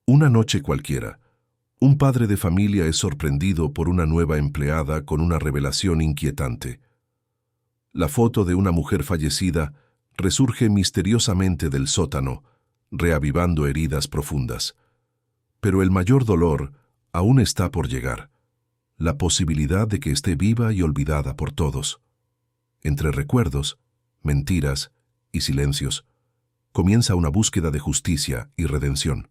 Una noche cualquiera, un padre de familia es sorprendido por una nueva empleada con una revelación inquietante. La foto de una mujer fallecida resurge misteriosamente del sótano, reavivando heridas profundas. Pero el mayor dolor aún está por llegar, la posibilidad de que esté viva y olvidada por todos. Entre recuerdos, mentiras y silencios, comienza una búsqueda de justicia y redención.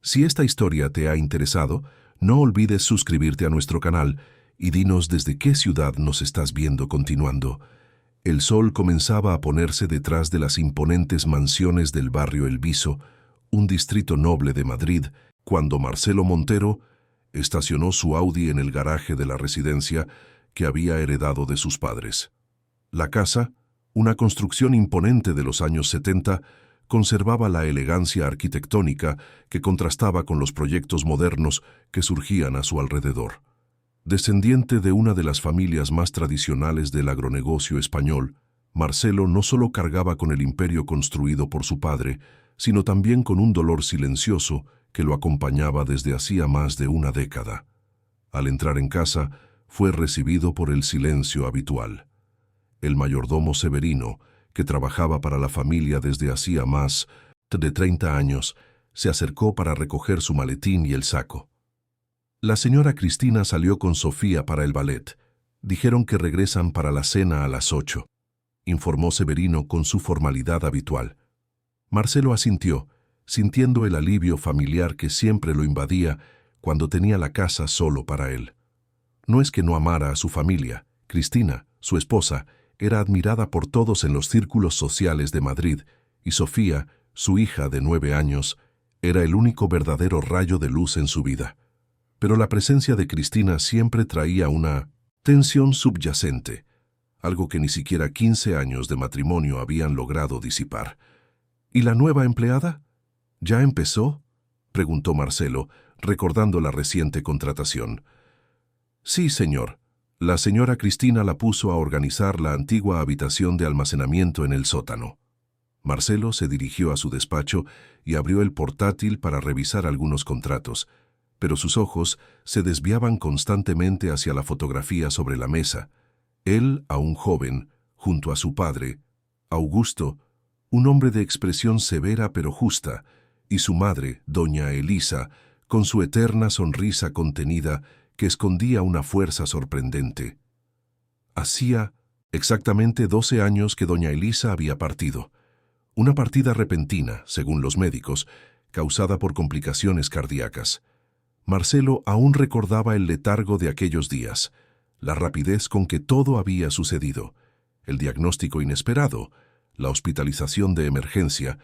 Si esta historia te ha interesado, no olvides suscribirte a nuestro canal y dinos desde qué ciudad nos estás viendo continuando. El sol comenzaba a ponerse detrás de las imponentes mansiones del barrio El Viso, un distrito noble de Madrid, cuando Marcelo Montero estacionó su Audi en el garaje de la residencia que había heredado de sus padres. La casa, una construcción imponente de los años 70, conservaba la elegancia arquitectónica que contrastaba con los proyectos modernos que surgían a su alrededor. Descendiente de una de las familias más tradicionales del agronegocio español, Marcelo no solo cargaba con el imperio construido por su padre, sino también con un dolor silencioso que lo acompañaba desde hacía más de una década. Al entrar en casa, fue recibido por el silencio habitual. El mayordomo Severino, que trabajaba para la familia desde hacía más de 30 años, se acercó para recoger su maletín y el saco. La señora Cristina salió con Sofía para el ballet. Dijeron que regresan para la cena a las 8, informó Severino con su formalidad habitual. Marcelo asintió, sintiendo el alivio familiar que siempre lo invadía cuando tenía la casa solo para él. No es que no amara a su familia. Cristina, su esposa, era admirada por todos en los círculos sociales de Madrid, y Sofía, su hija de 9 años, era el único verdadero rayo de luz en su vida. Pero la presencia de Cristina siempre traía una tensión subyacente, algo que ni siquiera 15 años de matrimonio habían logrado disipar. ¿Y la nueva empleada? ¿Ya empezó?, preguntó Marcelo, recordando la reciente contratación. Sí, señor. La señora Cristina la puso a organizar la antigua habitación de almacenamiento en el sótano. Marcelo se dirigió a su despacho y abrió el portátil para revisar algunos contratos, pero sus ojos se desviaban constantemente hacia la fotografía sobre la mesa. Él, aún joven, junto a su padre, Augusto, un hombre de expresión severa pero justa, y su madre, doña Elisa, con su eterna sonrisa contenida que escondía una fuerza sorprendente. Hacía exactamente 12 años que doña Elisa había partido. Una partida repentina, según los médicos, causada por complicaciones cardíacas. Marcelo aún recordaba el letargo de aquellos días, la rapidez con que todo había sucedido, el diagnóstico inesperado, la hospitalización de emergencia,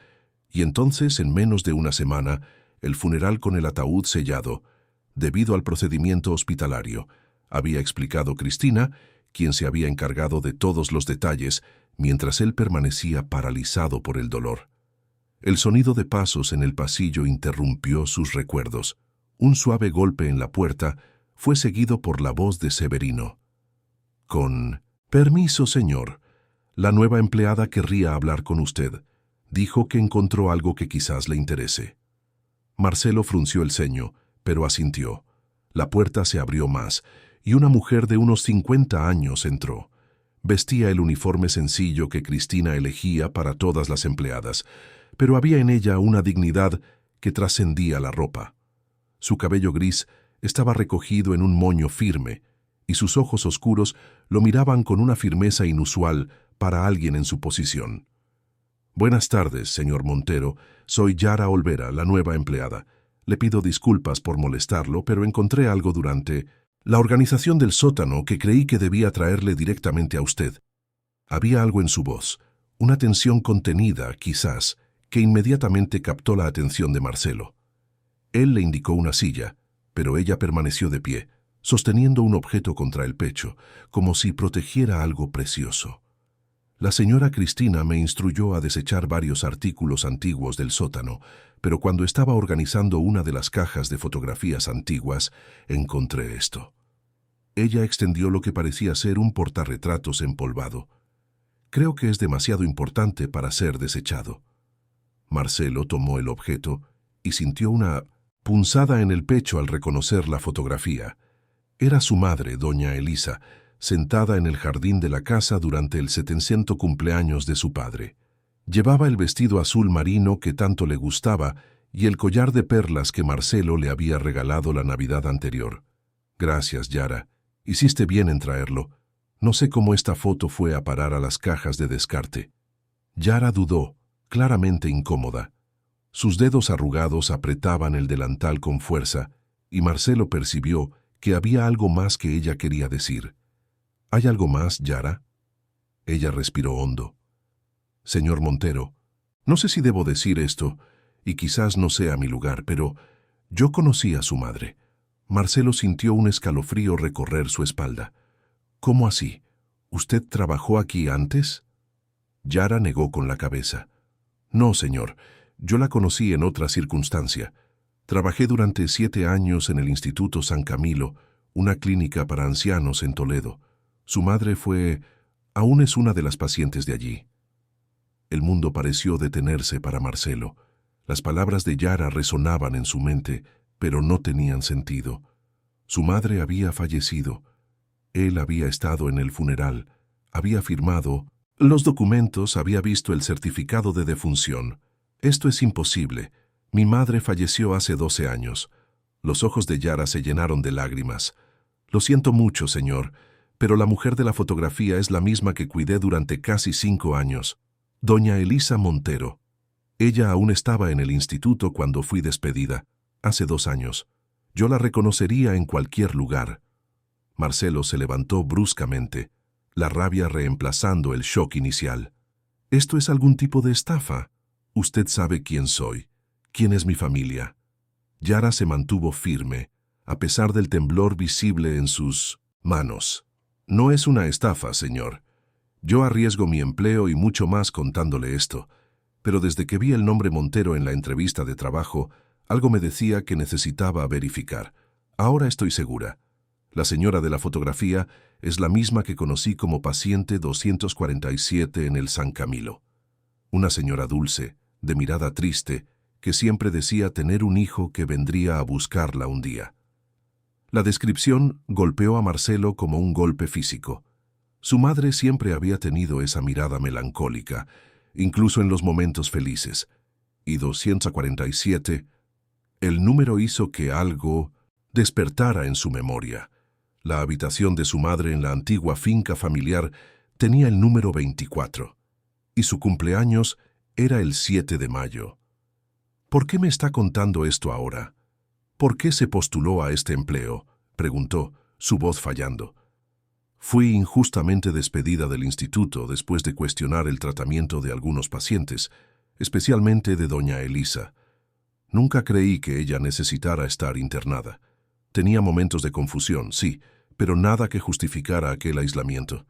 y entonces, en menos de una semana, el funeral con el ataúd sellado, debido al procedimiento hospitalario, había explicado Cristina, quien se había encargado de todos los detalles, mientras él permanecía paralizado por el dolor. El sonido de pasos en el pasillo interrumpió sus recuerdos. Un suave golpe en la puerta fue seguido por la voz de Severino. Con permiso, señor. La nueva empleada querría hablar con usted. Dijo que encontró algo que quizás le interese. Marcelo frunció el ceño, pero asintió. La puerta se abrió más, y una mujer de unos 50 años entró. Vestía el uniforme sencillo que Cristina elegía para todas las empleadas, pero había en ella una dignidad que trascendía la ropa. Su cabello gris estaba recogido en un moño firme, y sus ojos oscuros lo miraban con una firmeza inusual para alguien en su posición. Buenas tardes, señor Montero. Soy Yara Olvera, la nueva empleada. Le pido disculpas por molestarlo, pero encontré algo durante la organización del sótano que creí que debía traerle directamente a usted. Había algo en su voz, una tensión contenida, quizás, que inmediatamente captó la atención de Marcelo. Él le indicó una silla, pero ella permaneció de pie, sosteniendo un objeto contra el pecho, como si protegiera algo precioso. La señora Cristina me instruyó a desechar varios artículos antiguos del sótano, pero cuando estaba organizando una de las cajas de fotografías antiguas, encontré esto. Ella extendió lo que parecía ser un portarretratos empolvado. Creo que es demasiado importante para ser desechado. Marcelo tomó el objeto y sintió una punzada en el pecho al reconocer la fotografía. Era su madre, doña Elisa, sentada en el jardín de la casa durante el 700 cumpleaños de su padre. Llevaba el vestido azul marino que tanto le gustaba y el collar de perlas que Marcelo le había regalado la Navidad anterior. Gracias, Yara. Hiciste bien en traerlo. No sé cómo esta foto fue a parar a las cajas de descarte. Yara dudó, claramente incómoda. Sus dedos arrugados apretaban el delantal con fuerza, y Marcelo percibió que había algo más que ella quería decir. ¿Hay algo más, Yara? Ella respiró hondo. Señor Montero, no sé si debo decir esto, y quizás no sea mi lugar, pero yo conocí a su madre. Marcelo sintió un escalofrío recorrer su espalda. ¿Cómo así? ¿Usted trabajó aquí antes? Yara negó con la cabeza. No, señor. Yo la conocí en otra circunstancia. Trabajé durante 7 años en el Instituto San Camilo, una clínica para ancianos en Toledo. Su madre aún es una de las pacientes de allí. El mundo pareció detenerse para Marcelo. Las palabras de Yara resonaban en su mente, pero no tenían sentido. Su madre había fallecido. Él había estado en el funeral, había firmado los documentos, había visto el certificado de defunción. Esto es imposible. Mi madre falleció hace 12 años. Los ojos de Yara se llenaron de lágrimas. Lo siento mucho, señor, pero la mujer de la fotografía es la misma que cuidé durante casi 5 años. Doña Elisa Montero. Ella aún estaba en el instituto cuando fui despedida, hace 2 años. Yo la reconocería en cualquier lugar. Marcelo se levantó bruscamente, la rabia reemplazando el shock inicial. ¿Esto es algún tipo de estafa? Usted sabe quién soy, quién es mi familia. Yara se mantuvo firme, a pesar del temblor visible en sus manos. No es una estafa, señor. Yo arriesgo mi empleo y mucho más contándole esto, pero desde que vi el nombre Montero en la entrevista de trabajo, algo me decía que necesitaba verificar. Ahora estoy segura. La señora de la fotografía es la misma que conocí como paciente 247 en el San Camilo. Una señora dulce, de mirada triste, que siempre decía tener un hijo que vendría a buscarla un día. La descripción golpeó a Marcelo como un golpe físico. Su madre siempre había tenido esa mirada melancólica, incluso en los momentos felices. Y 247, el número hizo que algo despertara en su memoria. La habitación de su madre en la antigua finca familiar tenía el número 24, y su cumpleaños era el 7 de mayo. ¿Por qué me está contando esto ahora? ¿Por qué se postuló a este empleo?, preguntó, su voz fallando. Fui injustamente despedida del instituto después de cuestionar el tratamiento de algunos pacientes, especialmente de doña Elisa. Nunca creí que ella necesitara estar internada. Tenía momentos de confusión, sí, pero nada que justificara aquel aislamiento.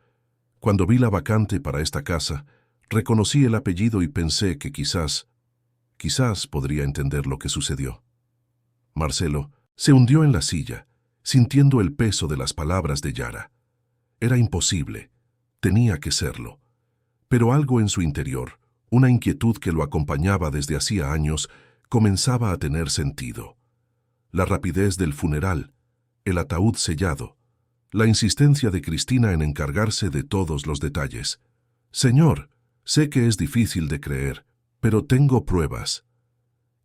Cuando vi la vacante para esta casa, reconocí el apellido y pensé que quizás podría entender lo que sucedió. Marcelo se hundió en la silla, sintiendo el peso de las palabras de Yara. Era imposible, tenía que serlo. Pero algo en su interior, una inquietud que lo acompañaba desde hacía años, comenzaba a tener sentido. La rapidez del funeral, el ataúd sellado, la insistencia de Cristina en encargarse de todos los detalles. Señor, sé que es difícil de creer, pero tengo pruebas.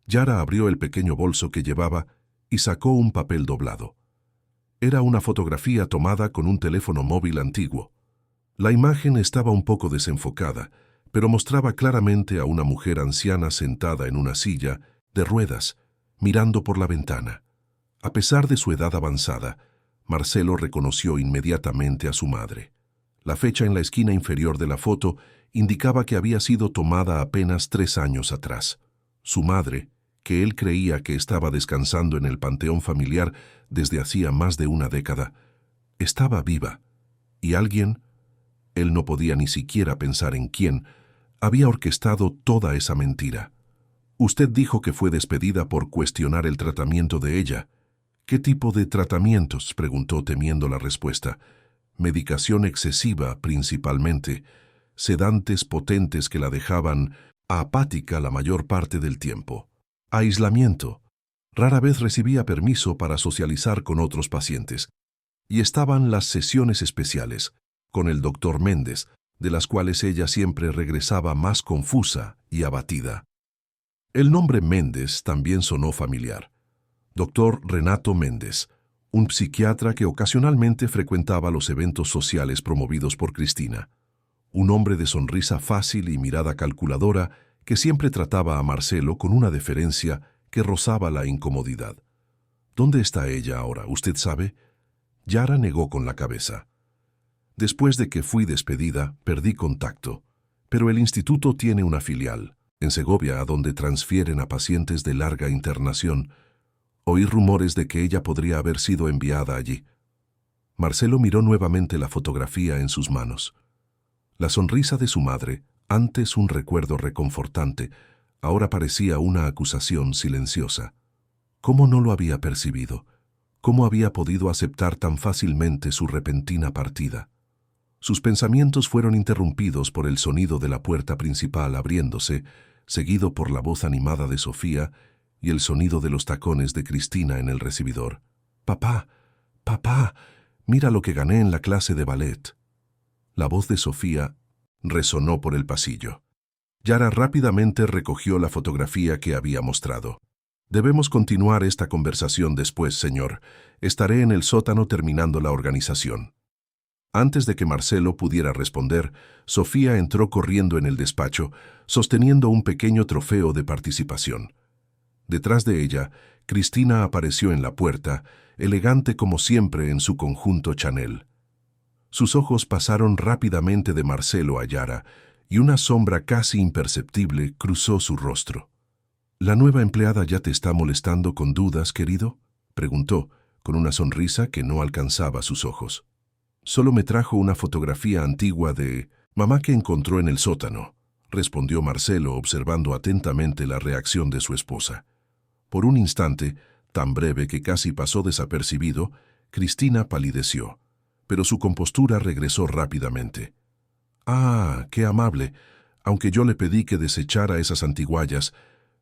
Yara abrió el pequeño bolso que llevaba y sacó un papel doblado. Era una fotografía tomada con un teléfono móvil antiguo. La imagen estaba un poco desenfocada, pero mostraba claramente a una mujer anciana sentada en una silla de ruedas, mirando por la ventana. A pesar de su edad avanzada, Marcelo reconoció inmediatamente a su madre. La fecha en la esquina inferior de la foto indicaba que había sido tomada apenas 3 años atrás. Su madre, que él creía que estaba descansando en el panteón familiar desde hacía más de una década, estaba viva, y alguien, él no podía ni siquiera pensar en quién, había orquestado toda esa mentira. Usted dijo que fue despedida por cuestionar el tratamiento de ella. ¿Qué tipo de tratamientos?, preguntó temiendo la respuesta. Medicación excesiva, principalmente, sedantes potentes que la dejaban apática la mayor parte del tiempo. Aislamiento. Rara vez recibía permiso para socializar con otros pacientes. Y estaban las sesiones especiales, con el doctor Méndez, de las cuales ella siempre regresaba más confusa y abatida. El nombre Méndez también sonó familiar. Doctor Renato Méndez, un psiquiatra que ocasionalmente frecuentaba los eventos sociales promovidos por Cristina. Un hombre de sonrisa fácil y mirada calculadora que siempre trataba a Marcelo con una deferencia que rozaba la incomodidad. ¿Dónde está ella ahora, usted sabe? Yara negó con la cabeza. Después de que fui despedida, perdí contacto, pero el instituto tiene una filial, en Segovia, a donde transfieren a pacientes de larga internación. Oí rumores de que ella podría haber sido enviada allí. Marcelo miró nuevamente la fotografía en sus manos. La sonrisa de su madre, antes un recuerdo reconfortante, ahora parecía una acusación silenciosa. ¿Cómo no lo había percibido? ¿Cómo había podido aceptar tan fácilmente su repentina partida? Sus pensamientos fueron interrumpidos por el sonido de la puerta principal abriéndose, seguido por la voz animada de Sofía y el sonido de los tacones de Cristina en el recibidor. «Papá, papá, mira lo que gané en la clase de ballet». La voz de Sofía resonó por el pasillo. Yara rápidamente recogió la fotografía que había mostrado. «Debemos continuar esta conversación después, señor. Estaré en el sótano terminando la organización». Antes de que Marcelo pudiera responder, Sofía entró corriendo en el despacho, sosteniendo un pequeño trofeo de participación. Detrás de ella, Cristina apareció en la puerta, elegante como siempre en su conjunto Chanel. Sus ojos pasaron rápidamente de Marcelo a Yara, y una sombra casi imperceptible cruzó su rostro. «¿La nueva empleada ya te está molestando con dudas, querido?», preguntó, con una sonrisa que no alcanzaba sus ojos. «Solo me trajo una fotografía antigua de mamá que encontró en el sótano», respondió Marcelo observando atentamente la reacción de su esposa. Por un instante, tan breve que casi pasó desapercibido, Cristina palideció, pero su compostura regresó rápidamente. «Ah, qué amable, aunque yo le pedí que desechara esas antiguallas.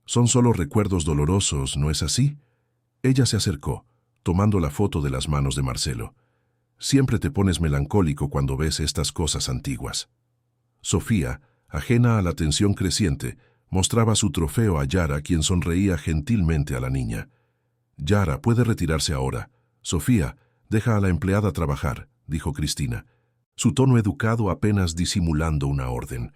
Son solo recuerdos dolorosos, ¿no es así?». Ella se acercó, tomando la foto de las manos de Marcelo. «Siempre te pones melancólico cuando ves estas cosas antiguas». Sofía, ajena a la tensión creciente, mostraba su trofeo a Yara, quien sonreía gentilmente a la niña. «Yara, puede retirarse ahora. Sofía, deja a la empleada trabajar», dijo Cristina, su tono educado apenas disimulando una orden.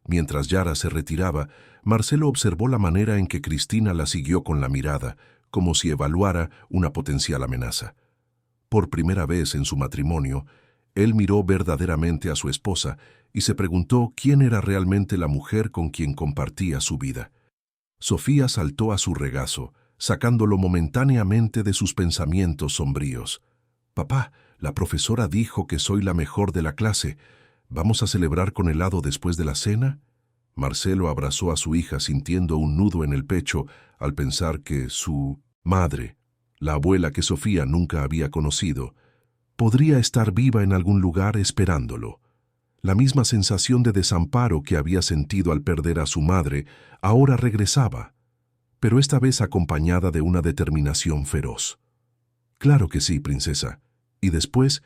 Mientras Yara se retiraba, Marcelo observó la manera en que Cristina la siguió con la mirada, como si evaluara una potencial amenaza. Por primera vez en su matrimonio, él miró verdaderamente a su esposa y se preguntó quién era realmente la mujer con quien compartía su vida. Sofía saltó a su regazo, sacándolo momentáneamente de sus pensamientos sombríos. «Papá, la profesora dijo que soy la mejor de la clase. ¿Vamos a celebrar con helado después de la cena?». Marcelo abrazó a su hija sintiendo un nudo en el pecho al pensar que su madre, la abuela que Sofía nunca había conocido, podría estar viva en algún lugar esperándolo. La misma sensación de desamparo que había sentido al perder a su madre ahora regresaba, pero esta vez acompañada de una determinación feroz. «Claro que sí, princesa. Y después,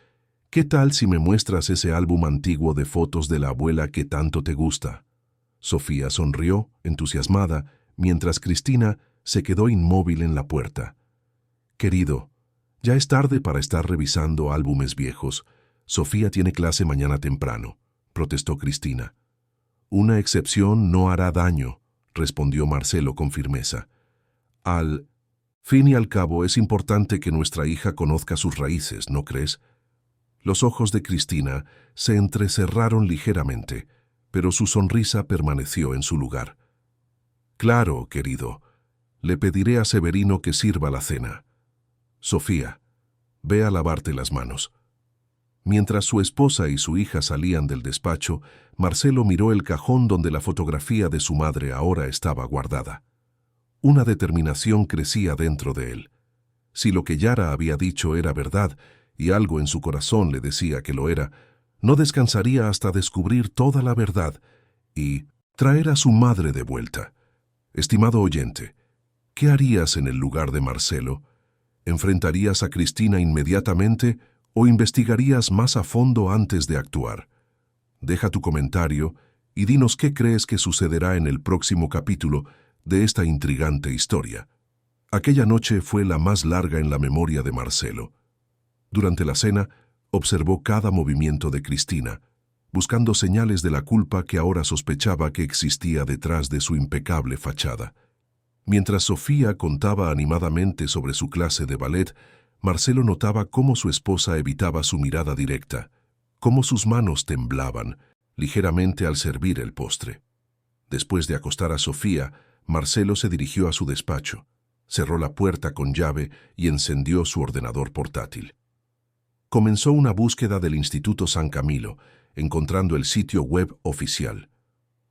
¿qué tal si me muestras ese álbum antiguo de fotos de la abuela que tanto te gusta?». Sofía sonrió, entusiasmada, mientras Cristina se quedó inmóvil en la puerta. «Querido, ya es tarde para estar revisando álbumes viejos. Sofía tiene clase mañana temprano», protestó Cristina. «Una excepción no hará daño», respondió Marcelo con firmeza. «Al fin y al cabo es importante que nuestra hija conozca sus raíces, ¿no crees?». Los ojos de Cristina se entrecerraron ligeramente, pero su sonrisa permaneció en su lugar. «Claro, querido. Le pediré a Severino que sirva la cena. Sofía, ve a lavarte las manos». Mientras su esposa y su hija salían del despacho, Marcelo miró el cajón donde la fotografía de su madre ahora estaba guardada. Una determinación crecía dentro de él. Si lo que Yara había dicho era verdad, y algo en su corazón le decía que lo era, no descansaría hasta descubrir toda la verdad y traer a su madre de vuelta. Estimado oyente, ¿Qué harías en el lugar de Marcelo? ¿Enfrentarías a Cristina inmediatamente o investigarías más a fondo antes de actuar? Deja tu comentario y dinos qué crees que sucederá en el próximo capítulo de esta intrigante historia. Aquella noche fue la más larga en la memoria de Marcelo. Durante la cena, observó cada movimiento de Cristina, buscando señales de la culpa que ahora sospechaba que existía detrás de su impecable fachada. Mientras Sofía contaba animadamente sobre su clase de ballet, Marcelo notaba cómo su esposa evitaba su mirada directa, cómo sus manos temblaban ligeramente al servir el postre. Después de acostar a Sofía, Marcelo se dirigió a su despacho, cerró la puerta con llave y encendió su ordenador portátil. Comenzó una búsqueda del Instituto San Camilo, encontrando el sitio web oficial,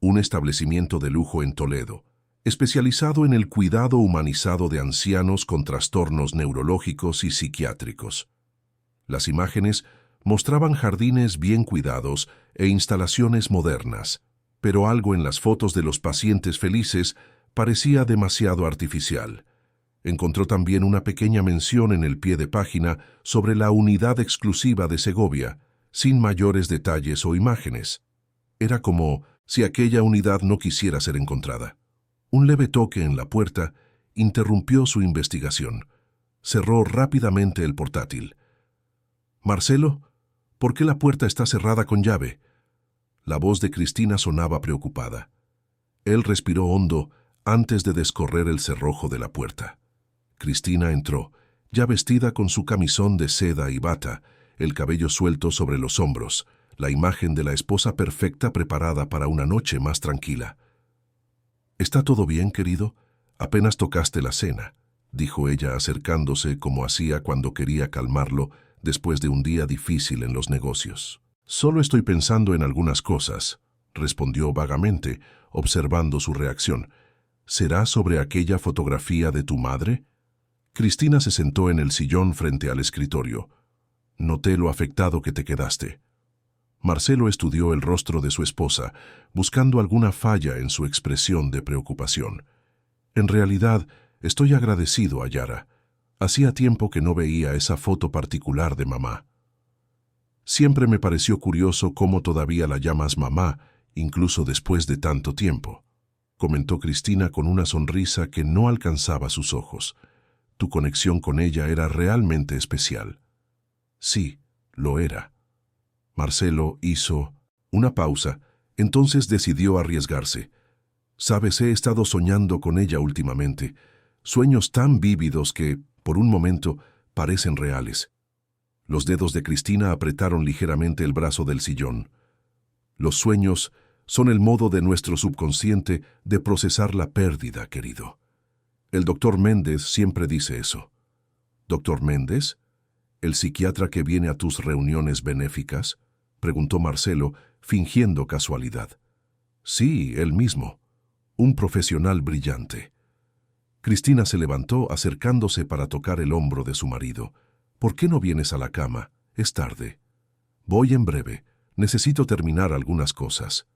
un establecimiento de lujo en Toledo, especializado en el cuidado humanizado de ancianos con trastornos neurológicos y psiquiátricos. Las imágenes mostraban jardines bien cuidados e instalaciones modernas, pero algo en las fotos de los pacientes felices parecía demasiado artificial. Encontró también una pequeña mención en el pie de página sobre la unidad exclusiva de Segovia, sin mayores detalles o imágenes. Era como si aquella unidad no quisiera ser encontrada. Un leve toque en la puerta interrumpió su investigación. Cerró rápidamente el portátil. «Marcelo, ¿por qué la puerta está cerrada con llave?» La voz de Cristina sonaba preocupada. Él respiró hondo antes de descorrer el cerrojo de la puerta. Cristina entró, ya vestida con su camisón de seda y bata, el cabello suelto sobre los hombros, la imagen de la esposa perfecta preparada para una noche más tranquila. «¿Está todo bien, querido? Apenas tocaste la cena», dijo ella acercándose como hacía cuando quería calmarlo después de un día difícil en los negocios. «Solo estoy pensando en algunas cosas», respondió vagamente, observando su reacción. «¿Será sobre aquella fotografía de tu madre?» Cristina se sentó en el sillón frente al escritorio. «Noté lo afectado que te quedaste». Marcelo estudió el rostro de su esposa, buscando alguna falla en su expresión de preocupación. «En realidad, estoy agradecido a Yara. Hacía tiempo que no veía esa foto particular de mamá. Siempre me pareció curioso cómo todavía la llamas mamá, incluso después de tanto tiempo», comentó Cristina con una sonrisa que no alcanzaba sus ojos. «Tu conexión con ella era realmente especial». «Sí, lo era». Marcelo hizo una pausa, entonces decidió arriesgarse. «Sabes, he estado soñando con ella últimamente, sueños tan vívidos que, por un momento, parecen reales». Los dedos de Cristina apretaron ligeramente el brazo del sillón. «Los sueños son el modo de nuestro subconsciente de procesar la pérdida, querido. El doctor Méndez siempre dice eso». «¿Doctor Méndez? ¿El psiquiatra que viene a tus reuniones benéficas?», preguntó Marcelo, fingiendo casualidad. «Sí, él mismo. Un profesional brillante». Cristina se levantó acercándose para tocar el hombro de su marido. «¿Por qué no vienes a la cama? Es tarde». «Voy en breve. Necesito terminar algunas cosas».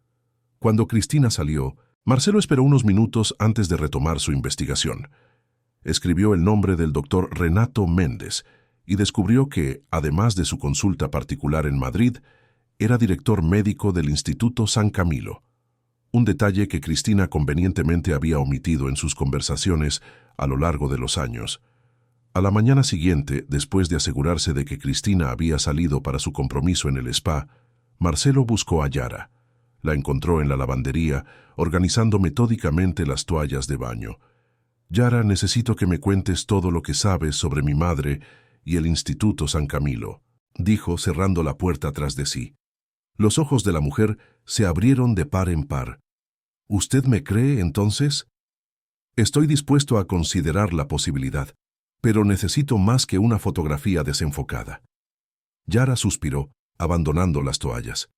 Cuando Cristina salió, Marcelo esperó unos minutos antes de retomar su investigación. Escribió el nombre del doctor Renato Méndez y descubrió que, además de su consulta particular en Madrid, era director médico del Instituto San Camilo, un detalle que Cristina convenientemente había omitido en sus conversaciones a lo largo de los años. A la mañana siguiente, después de asegurarse de que Cristina había salido para su compromiso en el spa, Marcelo buscó a Yara. La encontró en la lavandería, organizando metódicamente las toallas de baño. «Yara, necesito que me cuentes todo lo que sabes sobre mi madre y el Instituto San Camilo», dijo cerrando la puerta tras de sí. Los ojos de la mujer se abrieron de par en par. «¿Usted me cree, entonces?» «Estoy dispuesto a considerar la posibilidad, pero necesito más que una fotografía desenfocada». Yara suspiró, abandonando las toallas.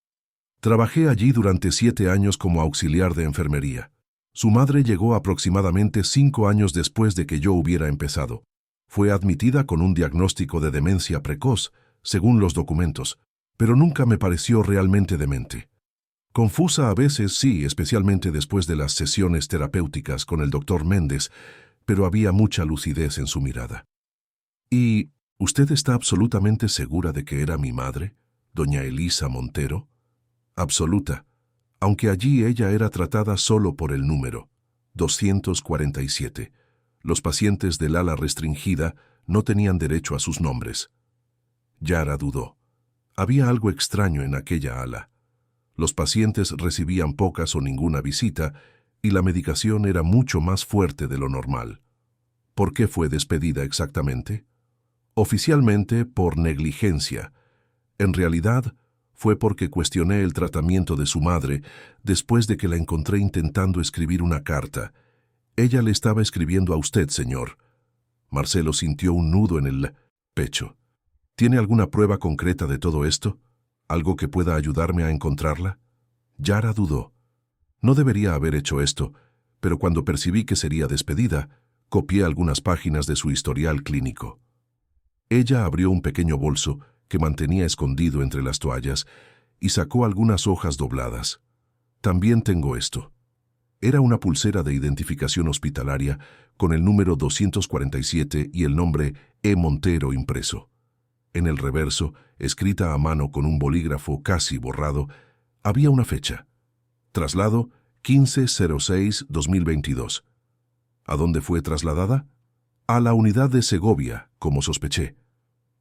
«Trabajé allí durante 7 años como auxiliar de enfermería. Su madre llegó aproximadamente 5 años después de que yo hubiera empezado. Fue admitida con un diagnóstico de demencia precoz, según los documentos, pero nunca me pareció realmente demente. Confusa a veces, sí, especialmente después de las sesiones terapéuticas con el doctor Méndez, pero había mucha lucidez en su mirada. ¿Y usted está absolutamente segura de que era mi madre, doña Elisa Montero? Absoluta, aunque allí ella era tratada solo por el número 247. Los pacientes del ala restringida no tenían derecho a sus nombres. Yara dudó. Había algo extraño en aquella ala. Los pacientes recibían pocas o ninguna visita y la medicación era mucho más fuerte de lo normal. ¿Por qué fue despedida exactamente? Oficialmente por negligencia. En realidad, fue porque cuestioné el tratamiento de su madre después de que la encontré intentando escribir una carta. Ella le estaba escribiendo a usted, señor. Marcelo sintió un nudo en el pecho. ¿Tiene alguna prueba concreta de todo esto? ¿Algo que pueda ayudarme a encontrarla? Yara dudó. No debería haber hecho esto, pero cuando percibí que sería despedida, copié algunas páginas de su historial clínico. Ella abrió un pequeño bolso que mantenía escondido entre las toallas y sacó algunas hojas dobladas. También tengo esto. Era una pulsera de identificación hospitalaria con el número 247 y el nombre E. Montero impreso. En el reverso, escrita a mano con un bolígrafo casi borrado, había una fecha. Traslado 15/06/2022. ¿A dónde fue trasladada? A la unidad de Segovia, como sospeché.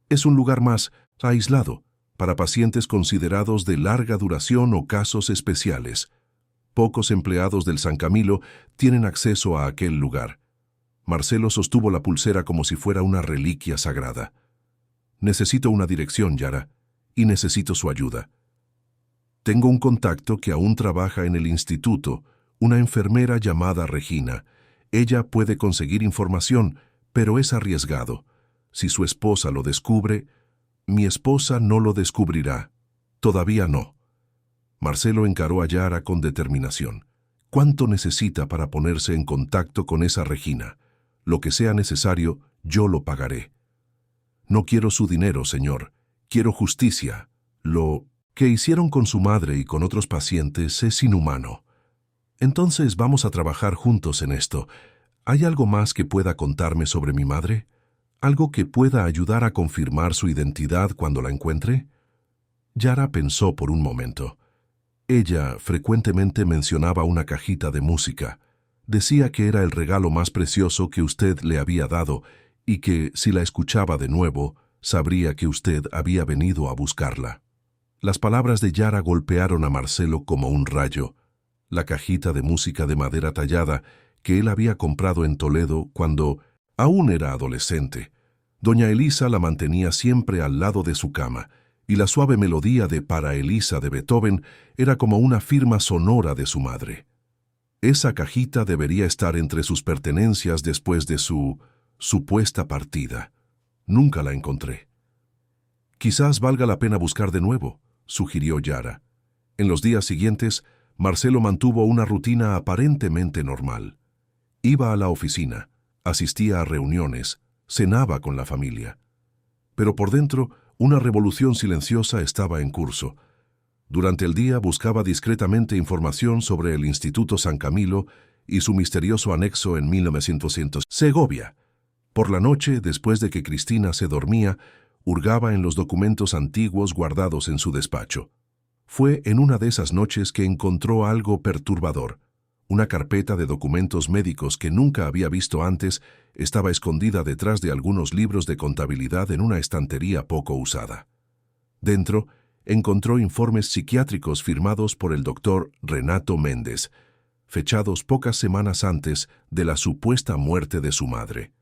Es un lugar más aislado, para pacientes considerados de larga duración o casos especiales. Pocos empleados del San Camilo tienen acceso a aquel lugar. Marcelo sostuvo la pulsera como si fuera una reliquia sagrada. Necesito una dirección, Yara, y necesito su ayuda. Tengo un contacto que aún trabaja en el instituto, una enfermera llamada Regina. Ella puede conseguir información, pero es arriesgado. Si su esposa lo descubre, mi esposa no lo descubrirá. Todavía no. Marcelo encaró a Yara con determinación. ¿Cuánto necesita para ponerse en contacto con esa Regina? Lo que sea necesario, yo lo pagaré. No quiero su dinero, señor. Quiero justicia. Lo que hicieron con su madre y con otros pacientes es inhumano. Entonces vamos a trabajar juntos en esto. ¿Hay algo más que pueda contarme sobre mi madre? ¿Algo que pueda ayudar a confirmar su identidad cuando la encuentre? Yara pensó por un momento. Ella frecuentemente mencionaba una cajita de música. Decía que era el regalo más precioso que usted le había dado y que, si la escuchaba de nuevo, sabría que usted había venido a buscarla. Las palabras de Yara golpearon a Marcelo como un rayo. La cajita de música de madera tallada que él había comprado en Toledo cuando aún era adolescente. Doña Elisa la mantenía siempre al lado de su cama, y la suave melodía de Para Elisa de Beethoven era como una firma sonora de su madre. Esa cajita debería estar entre sus pertenencias después de su supuesta partida. Nunca la encontré. Quizás valga la pena buscar de nuevo, sugirió Yara. En los días siguientes, Marcelo mantuvo una rutina aparentemente normal. Iba a la oficina, asistía a reuniones, cenaba con la familia. Pero por dentro, una revolución silenciosa estaba en curso. Durante el día buscaba discretamente información sobre el Instituto San Camilo y su misterioso anexo en 1900 Segovia. Por la noche, después de que Cristina se dormía, hurgaba en los documentos antiguos guardados en su despacho. Fue en una de esas noches que encontró algo perturbador. Una carpeta de documentos médicos que nunca había visto antes estaba escondida detrás de algunos libros de contabilidad en una estantería poco usada. Dentro, encontró informes psiquiátricos firmados por el doctor Renato Méndez, fechados pocas semanas antes de la supuesta muerte de su madre.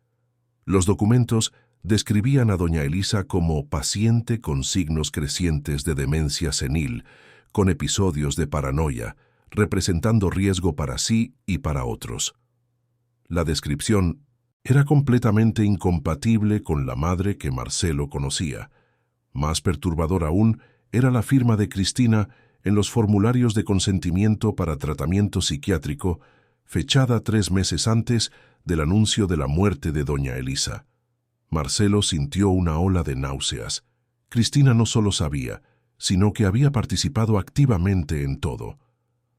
Los documentos describían a doña Elisa como paciente con signos crecientes de demencia senil, con episodios de paranoia, representando riesgo para sí y para otros. La descripción era completamente incompatible con la madre que Marcelo conocía. Más perturbador aún era la firma de Cristina en los formularios de consentimiento para tratamiento psiquiátrico, fechada 3 meses antes del anuncio de la muerte de doña Elisa. Marcelo sintió una ola de náuseas. Cristina no solo sabía, sino que había participado activamente en todo.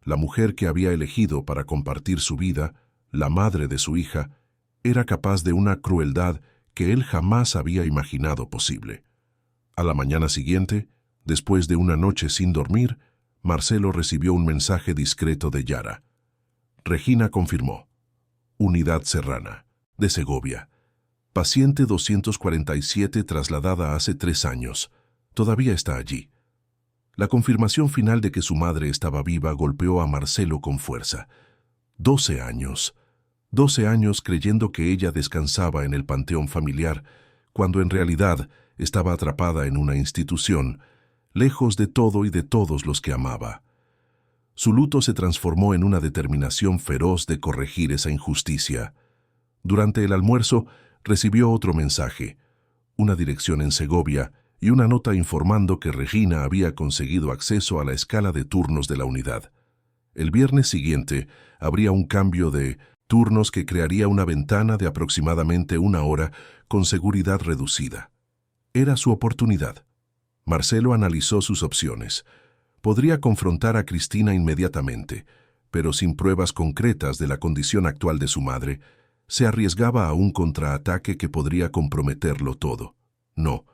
La mujer que había elegido para compartir su vida, la madre de su hija, era capaz de una crueldad que él jamás había imaginado posible. A la mañana siguiente, después de una noche sin dormir, Marcelo recibió un mensaje discreto de Yara. Regina confirmó. Unidad Serrana, de Segovia. Paciente 247 trasladada hace 3 años. Todavía está allí. La confirmación final de que su madre estaba viva golpeó a Marcelo con fuerza. 12 años. 12 años creyendo que ella descansaba en el panteón familiar, cuando en realidad estaba atrapada en una institución, lejos de todo y de todos los que amaba. Su luto se transformó en una determinación feroz de corregir esa injusticia. Durante el almuerzo recibió otro mensaje, una dirección en Segovia y una nota informando que Regina había conseguido acceso a la escala de turnos de la unidad. El viernes siguiente habría un cambio de turnos que crearía una ventana de aproximadamente 1 hora con seguridad reducida. Era su oportunidad. Marcelo analizó sus opciones. Podría confrontar a Cristina inmediatamente, pero sin pruebas concretas de la condición actual de su madre, se arriesgaba a un contraataque que podría comprometerlo todo. No,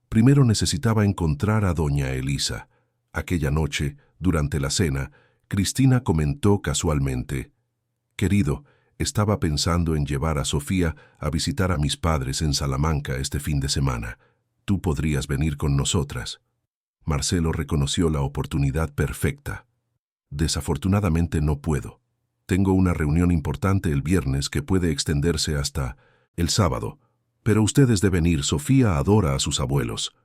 primero necesitaba encontrar a doña Elisa. Aquella noche, durante la cena, Cristina comentó casualmente: «Querido, estaba pensando en llevar a Sofía a visitar a mis padres en Salamanca este fin de semana. Tú podrías venir con nosotras». Marcelo reconoció la oportunidad perfecta. «Desafortunadamente no puedo. Tengo una reunión importante el viernes que puede extenderse hasta el sábado. Pero ustedes deben ir, Sofía adora a sus abuelos».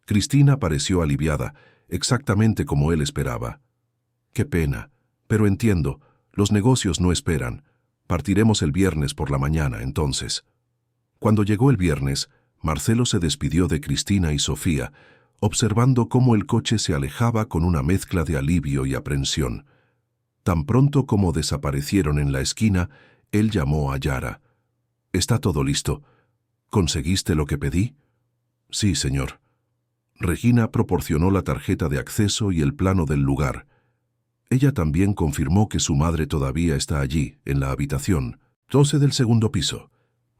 Cristina pareció aliviada, exactamente como él esperaba. «Qué pena, pero entiendo, los negocios no esperan. Partiremos el viernes por la mañana, entonces». Cuando llegó el viernes, Marcelo se despidió de Cristina y Sofía, observando cómo el coche se alejaba con una mezcla de alivio y aprensión. Tan pronto como desaparecieron en la esquina, él llamó a Yara. «¿Está todo listo? ¿Conseguiste lo que pedí?» «Sí, señor». Regina proporcionó la tarjeta de acceso y el plano del lugar. Ella también confirmó que su madre todavía está allí, en la habitación 12 del segundo piso.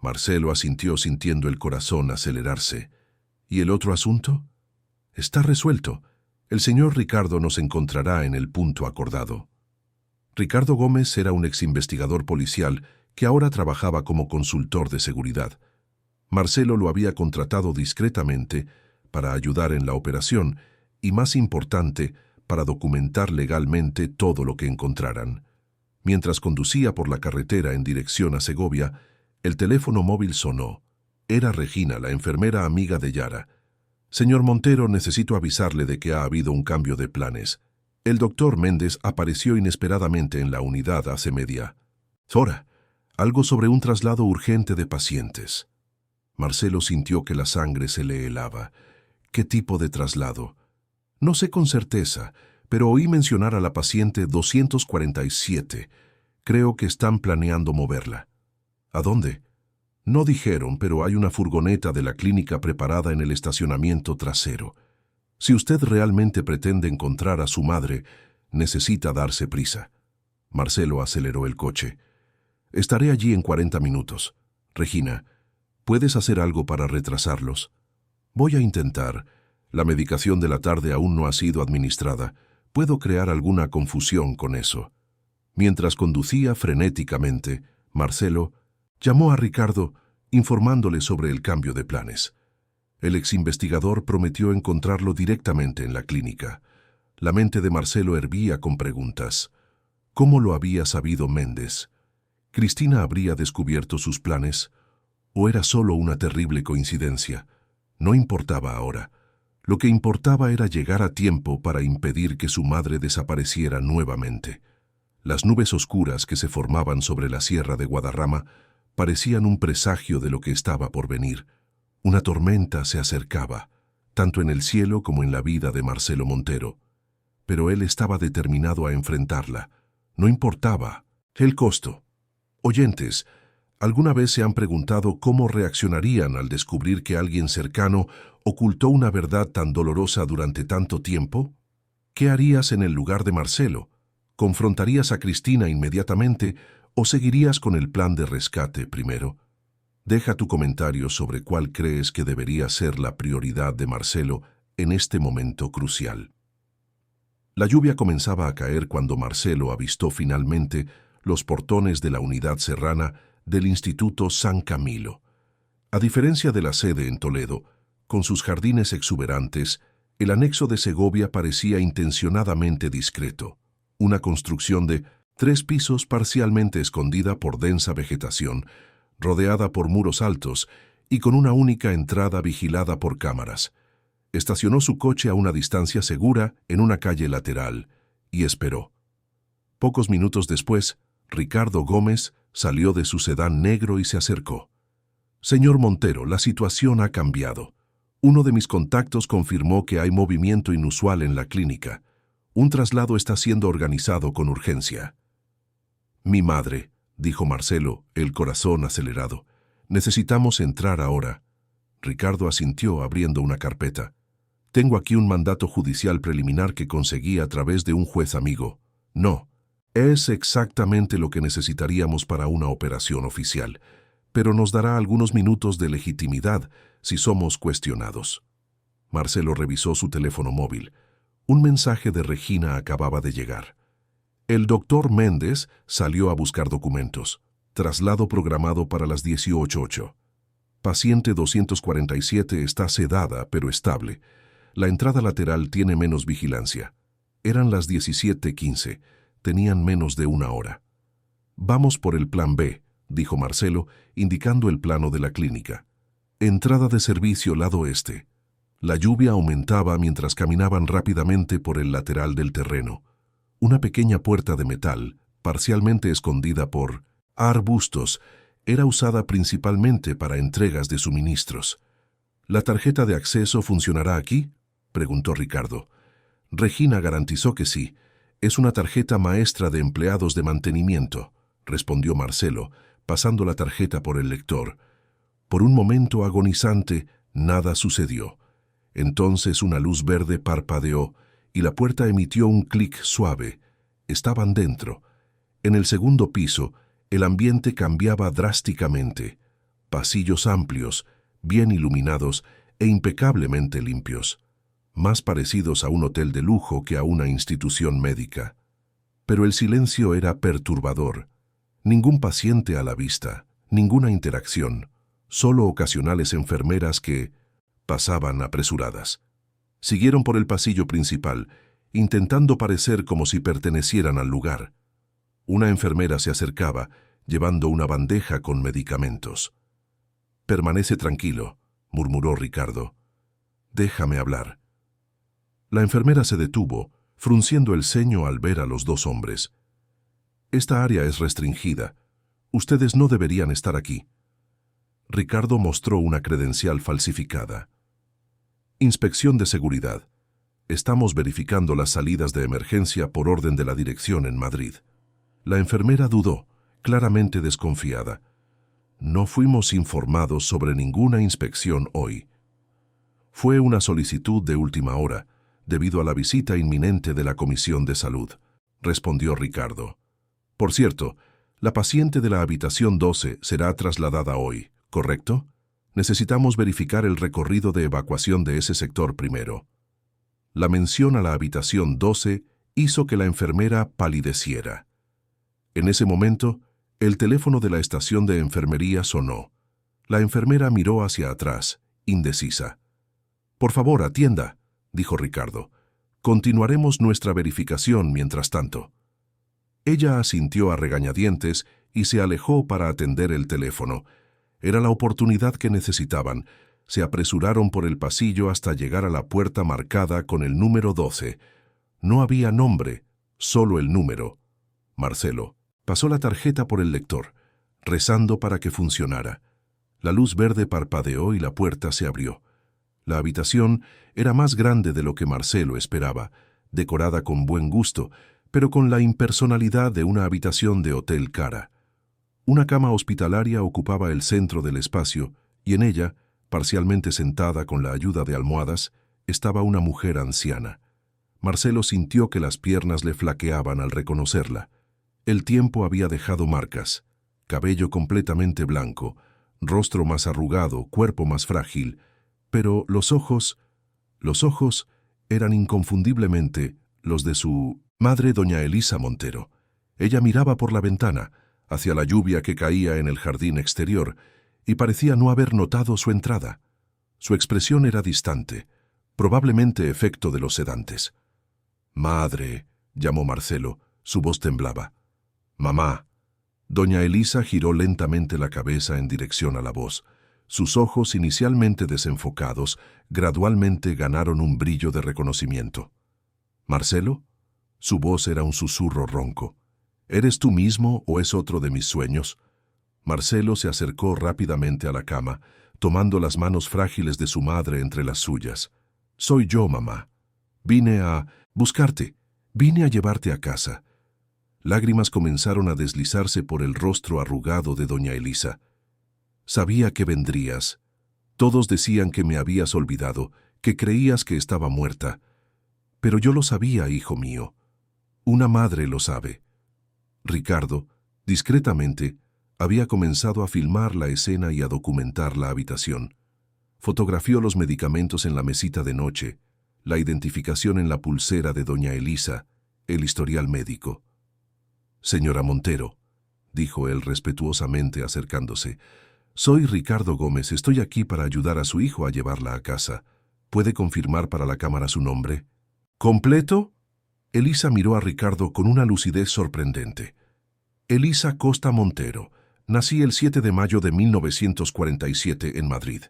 Marcelo asintió sintiendo el corazón acelerarse. ¿Y el otro asunto? Está resuelto. El señor Ricardo nos encontrará en el punto acordado. Ricardo Gómez era un exinvestigador policial que ahora trabajaba como consultor de seguridad. Marcelo lo había contratado discretamente para ayudar en la operación y, más importante, para documentar legalmente todo lo que encontraran. Mientras conducía por la carretera en dirección a Segovia, el teléfono móvil sonó. Era Regina, la enfermera amiga de Yara. «Señor Montero, necesito avisarle de que ha habido un cambio de planes. El doctor Méndez apareció inesperadamente en la unidad hace media hora. Algo sobre un traslado urgente de pacientes». Marcelo sintió que la sangre se le helaba. ¿Qué tipo de traslado? No sé con certeza, pero oí mencionar a la paciente 247. Creo que están planeando moverla. ¿A dónde? No dijeron, pero hay una furgoneta de la clínica preparada en el estacionamiento trasero. Si usted realmente pretende encontrar a su madre, necesita darse prisa. Marcelo aceleró el coche. «Estaré allí en 40 minutos. Regina, ¿puedes hacer algo para retrasarlos?» «Voy a intentar. La medicación de la tarde aún no ha sido administrada. Puedo crear alguna confusión con eso». Mientras conducía frenéticamente, Marcelo llamó a Ricardo informándole sobre el cambio de planes. El exinvestigador prometió encontrarlo directamente en la clínica. La mente de Marcelo hervía con preguntas. ¿Cómo lo había sabido Méndez? ¿Cristina habría descubierto sus planes? ¿O era solo una terrible coincidencia? No importaba ahora. Lo que importaba era llegar a tiempo para impedir que su madre desapareciera nuevamente. Las nubes oscuras que se formaban sobre la sierra de Guadarrama parecían un presagio de lo que estaba por venir. Una tormenta se acercaba, tanto en el cielo como en la vida de Marcelo Montero. Pero él estaba determinado a enfrentarla. No importaba el costo. Oyentes, ¿alguna vez se han preguntado cómo reaccionarían al descubrir que alguien cercano ocultó una verdad tan dolorosa durante tanto tiempo? ¿Qué harías en el lugar de Marcelo? ¿Confrontarías a Cristina inmediatamente o seguirías con el plan de rescate primero? Deja tu comentario sobre cuál crees que debería ser la prioridad de Marcelo en este momento crucial. La lluvia comenzaba a caer cuando Marcelo avistó finalmente los portones de la unidad serrana del Instituto San Camilo. A diferencia de la sede en Toledo, con sus jardines exuberantes, el anexo de Segovia parecía intencionadamente discreto. Una construcción de 3 pisos parcialmente escondida por densa vegetación, rodeada por muros altos y con una única entrada vigilada por cámaras. Estacionó su coche a una distancia segura en una calle lateral y esperó. Pocos minutos después, Ricardo Gómez salió de su sedán negro y se acercó. «Señor Montero, la situación ha cambiado. Uno de mis contactos confirmó que hay movimiento inusual en la clínica. Un traslado está siendo organizado con urgencia». «Mi madre», dijo Marcelo, el corazón acelerado. «Necesitamos entrar ahora». Ricardo asintió abriendo una carpeta. «Tengo aquí un mandato judicial preliminar que conseguí a través de un juez amigo». «No, es exactamente lo que necesitaríamos para una operación oficial, pero nos dará algunos minutos de legitimidad si somos cuestionados». Marcelo revisó su teléfono móvil. Un mensaje de Regina acababa de llegar. El doctor Méndez salió a buscar documentos. Traslado programado para las 18:08. Paciente 247 está sedada, pero estable. La entrada lateral tiene menos vigilancia. Eran las 17:15. Tenían menos de una hora. «Vamos por el plan B», dijo Marcelo, indicando el plano de la clínica. «Entrada de servicio lado este». La lluvia aumentaba mientras caminaban rápidamente por el lateral del terreno. Una pequeña puerta de metal, parcialmente escondida por arbustos, era usada principalmente para entregas de suministros. «¿La tarjeta de acceso funcionará aquí?», preguntó Ricardo. Regina garantizó que sí. «Es una tarjeta maestra de empleados de mantenimiento», respondió Marcelo, pasando la tarjeta por el lector. Por un momento agonizante, nada sucedió. Entonces una luz verde parpadeó y la puerta emitió un clic suave. Estaban dentro. En el segundo piso, el ambiente cambiaba drásticamente. Pasillos amplios, bien iluminados e impecablemente limpios. Más parecidos a un hotel de lujo que a una institución médica. Pero el silencio era perturbador. Ningún paciente a la vista, ninguna interacción, solo ocasionales enfermeras que pasaban apresuradas. Siguieron por el pasillo principal, intentando parecer como si pertenecieran al lugar. Una enfermera se acercaba, llevando una bandeja con medicamentos. «Permanece tranquilo», murmuró Ricardo. «Déjame hablar». La enfermera se detuvo, frunciendo el ceño al ver a los dos hombres. «Esta área es restringida. Ustedes no deberían estar aquí». Ricardo mostró una credencial falsificada. «Inspección de seguridad. Estamos verificando las salidas de emergencia por orden de la dirección en Madrid». La enfermera dudó, claramente desconfiada. «No fuimos informados sobre ninguna inspección hoy. Fue una solicitud de última hora, debido a la visita inminente de la Comisión de Salud», respondió Ricardo. «Por cierto, la paciente de la habitación 12 será trasladada hoy, ¿correcto? Necesitamos verificar el recorrido de evacuación de ese sector primero». La mención a la habitación 12 hizo que la enfermera palideciera. En ese momento, el teléfono de la estación de enfermería sonó. La enfermera miró hacia atrás, indecisa. «Por favor, atienda», dijo Ricardo. «Continuaremos nuestra verificación mientras tanto». Ella asintió a regañadientes y se alejó para atender el teléfono. Era la oportunidad que necesitaban. Se apresuraron por el pasillo hasta llegar a la puerta marcada con el número 12. No había nombre, solo el número. Marcelo pasó la tarjeta por el lector, rezando para que funcionara. La luz verde parpadeó y la puerta se abrió. La habitación era más grande de lo que Marcelo esperaba, decorada con buen gusto, pero con la impersonalidad de una habitación de hotel cara. Una cama hospitalaria ocupaba el centro del espacio y en ella, parcialmente sentada con la ayuda de almohadas, estaba una mujer anciana. Marcelo sintió que las piernas le flaqueaban al reconocerla. El tiempo había dejado marcas. Cabello completamente blanco, rostro más arrugado, cuerpo más frágil, pero los ojos eran inconfundiblemente los de su madre, doña Elisa Montero. Ella miraba por la ventana, hacia la lluvia que caía en el jardín exterior, y parecía no haber notado su entrada. Su expresión era distante, probablemente efecto de los sedantes. «Madre», llamó Marcelo, su voz temblaba. «Mamá». Doña Elisa giró lentamente la cabeza en dirección a la voz. Sus ojos, inicialmente desenfocados, gradualmente ganaron un brillo de reconocimiento. «¿Marcelo?» Su voz era un susurro ronco. «¿Eres tú mismo o es otro de mis sueños?» Marcelo se acercó rápidamente a la cama, tomando las manos frágiles de su madre entre las suyas. «Soy yo, mamá. Vine a buscarte. Vine a llevarte a casa». Lágrimas comenzaron a deslizarse por el rostro arrugado de doña Elisa. «Sabía que vendrías. Todos decían que me habías olvidado, que creías que estaba muerta. Pero yo lo sabía, hijo mío. Una madre lo sabe». Ricardo, discretamente, había comenzado a filmar la escena y a documentar la habitación. Fotografió los medicamentos en la mesita de noche, la identificación en la pulsera de doña Elisa, el historial médico. «Señora Montero», dijo él respetuosamente acercándose, «soy Ricardo Gómez, estoy aquí para ayudar a su hijo a llevarla a casa. ¿Puede confirmar para la cámara su nombre?» «¿Completo?» Elisa miró a Ricardo con una lucidez sorprendente. «Elisa Costa Montero. Nací el 7 de mayo de 1947 en Madrid.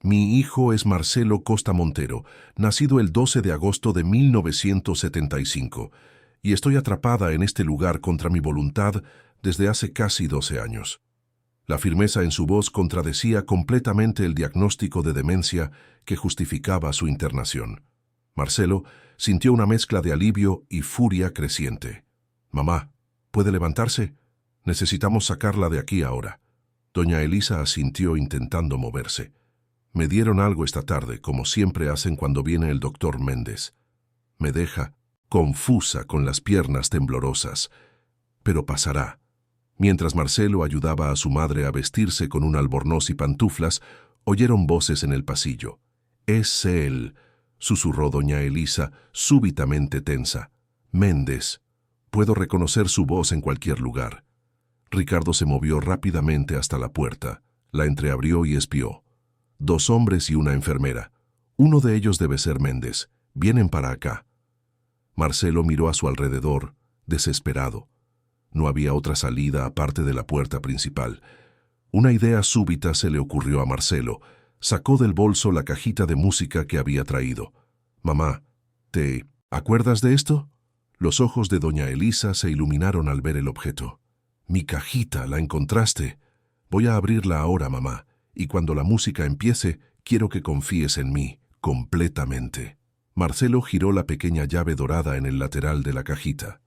Mi hijo es Marcelo Costa Montero, nacido el 12 de agosto de 1975, y estoy atrapada en este lugar contra mi voluntad desde hace casi 12 años». La firmeza en su voz contradecía completamente el diagnóstico de demencia que justificaba su internación. Marcelo sintió una mezcla de alivio y furia creciente. «Mamá, ¿puede levantarse? Necesitamos sacarla de aquí ahora». Doña Elisa asintió intentando moverse. «Me dieron algo esta tarde, como siempre hacen cuando viene el doctor Méndez». Me deja confusa con las piernas temblorosas. «Pero pasará». Mientras Marcelo ayudaba a su madre a vestirse con un albornoz y pantuflas, oyeron voces en el pasillo. «Es él», susurró doña Elisa, súbitamente tensa. «Méndez. Puedo reconocer su voz en cualquier lugar». Ricardo se movió rápidamente hasta la puerta, la entreabrió y espió. 2 hombres y una enfermera. Uno de ellos debe ser Méndez. Vienen para acá. Marcelo miró a su alrededor, desesperado. No había otra salida aparte de la puerta principal. Una idea súbita se le ocurrió a Marcelo. Sacó del bolso la cajita de música que había traído. «Mamá, ¿te acuerdas de esto?» Los ojos de doña Elisa se iluminaron al ver el objeto. «Mi cajita, ¿la encontraste? Voy a abrirla ahora, mamá, y cuando la música empiece, quiero que confíes en mí, completamente». Marcelo giró la pequeña llave dorada en el lateral de la cajita.